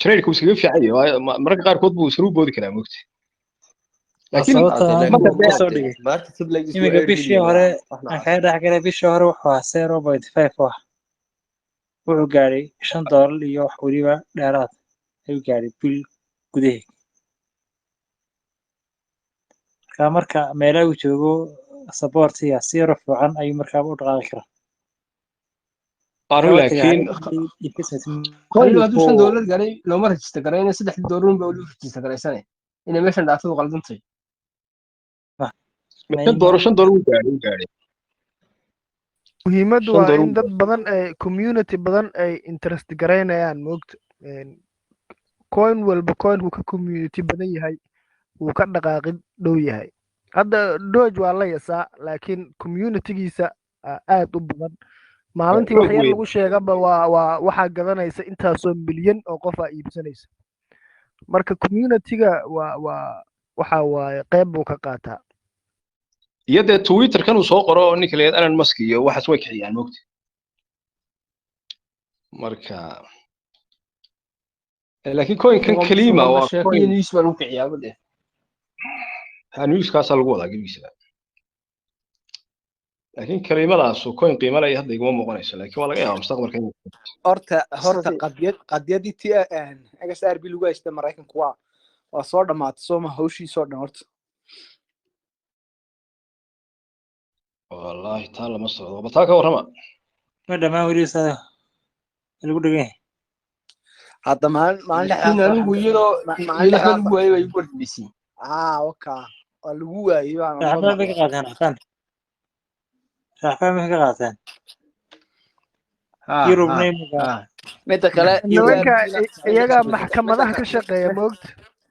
trade-ku iskaga fiican yahay mararka qaarkood buu isru boodi karaa moogta laakiin marka ku soo dhigay imiga bishii hore aan kaga dhex galay bishii hore wuxuu ahaa 0.5 wax wuxuu gaadhay $5 iyo wax weliba dheeraad ayuu gaadhay bil gudaheed marka meelaha uu joogo supportiga si yar fiican ayuu markaa u dhaqaaqi karaa laakiin anigu hadduu $5 garay looma rajista garayna $3 unba weli u rajista garaysanay inay meeshan dhaafadu qaldantay $5 u gaadhay muhiimaddu waa in dad badan ay community badan ay interest garaynayaan moogta coin walba coinku ka community badan yahay wuu ka dhaqaaqid dhow yahay hadda Doge waa la yasaa laakiin communitygiisa aad u badan maalintii wax yar lagu sheegaba waa waxaa gadanaysa intaasoo milyan oo qof aa iibsanaysa marka communityga waxa waaye qayb buu ka qaataa iyo dee Twitter kan uu soo qoro ninka leeyahay Elon Musk iyo waxaas way kiciyaan moogta marka laakiin coin kan kalima waa coin news baa lagu kiciyaa bade news kaas lagu wadaa gibisa laakiin kalimadaas oo coin qiimo leh hadda iguma muuqanayso laakiin waa laga yaabaa mustaqbalka inuu horta qadiyadii XRP lagu haystay Mareykanku waa soo dhamaatay sooma hawshiisoo dhan horta wallahi taa lama socdo bataa ka warrama ma dhamaan weli saa lagu dhigay hadda maalin anigu iyadoo lagu waayay way ugu warbisay waka waa lagu waayay raxbaa bay ka qaateen raxbaa ma ka qaateen Europe midda kale iyaga maxkamadaha ka shaqeeya moogta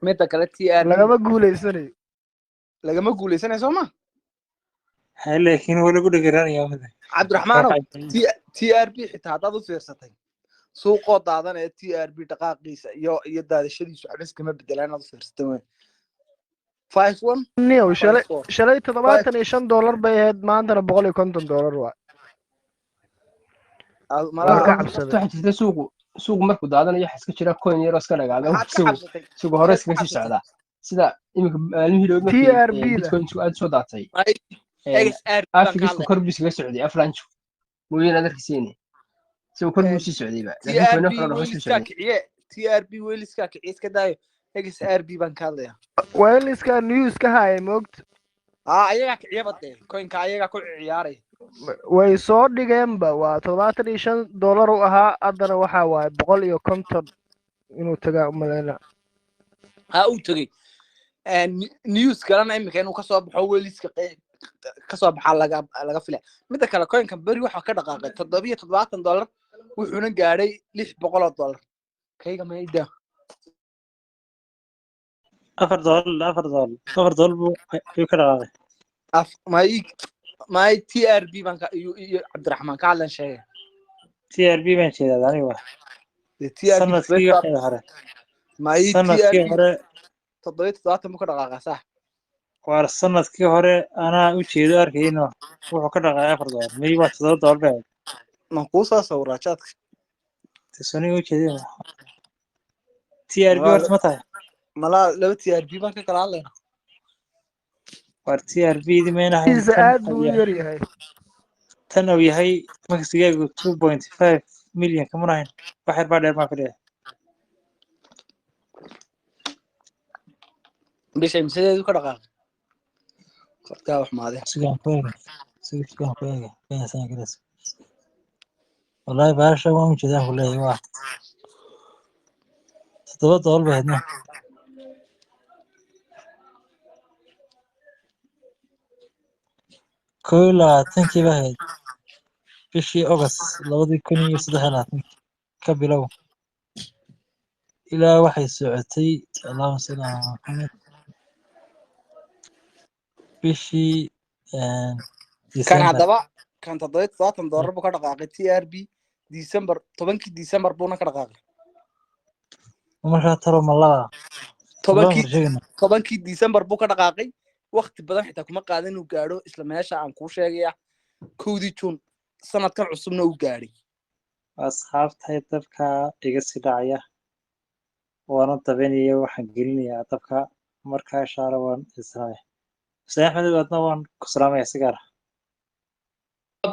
midda kale TR lagama guuleysanayo sooma laakiin wala ku dhigaraanaya Cabdiraxmaan TRP xitaa haddaad u fiirsatay suuqoo daadan ee TRP dhaqaaqiisa iyo daadashadiisu cabis kama bedelaan aad u fiirsatay way 51 shalay $75 bay ahayd maantana $150 waa waxaa jirta suuqu markuu daadanayo waxa iska jira coin yar oo iska dhagaaga suuqa hore iskaga sii socdaa sida iminka maalmihii dhow markii bitcoinku aad soo daatay afigisku kor buu iskaga socday afranju mooyeen aad arkaysiin isagoo kor buu sii socdayba laakiin coin kale hoos u socday TRP weliska kiciis iska daayo XRP baan ka hadlayaa weliska news ka haayay moogta ayaga kiciyaba dee coinka ayaga ku ciyaaray way soo dhigeenba waa $75 u ahaa haddana waxa waaye 150 inuu tagaa umaleyna uu tagay news kalena imika inuu kasoo baxo weliska kasoo baxaa laga filay midda kale coinkan beri waxa ka dhaqaaqay $770 wuxuuna gaadhay $600 kayga mayda $4 buu ayuu ka dhaqaaqay my TRP baan ka iyo Cabdiraxmaan ka hadlan sheegay TRP baan sheegaa aniga sanadkii hore my TRP hore 770 buu ka dhaqaaqay sax war sanadkii hore anaa u jeedo arkayno wuxuu ka dhaqaaqay $4 may waa $7 baa ma ku soo sawraa chatka tisani u jeedo TRP horta ma tahay mala laba TRP baan ka kala hadlayna war TRP di meena aad buu yar yahay tan uu yahay magsigaagu 2.5 milyan kama rahayn wax yar baa dheer ma fadhiya bishay misadeedu ka dhaqaaqay qadkaa wax maadeen sigaan ku eega sigaan ku eega kenya sana garas wallahi baasha waan u jeedaa ku leeyahay waa $7 bay hadno kii baa ahayd bishii August 2023 ka bilow ilaa waxay socotay Allahumma salli ala Muhammad bishii kan December haddaba kan $7 buu ka dhaqaaqay TRB December 10 December buuna ka dhaqaaqay markaa taro malaba 10 December buu ka dhaqaaqay waqti badan xitaa kuma qaadan inuu gaadho isla meesha aan kuu sheegaya 1 June sanadkan cusubna uu gaadhay asxaabtay dabka iga sii dhacaya waana dabeynaya waxaan gelinayaa dabka markaa shaara waan israaciil Sayyid Ahmed wadna waan ku salaamaya sigaar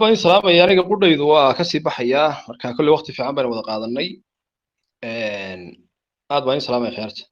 baan salaamaya aniga qudhaydu waa ka sii baxaya marka kulli waqti fiican baan wada qaadanay aad baan salaamaya khayrta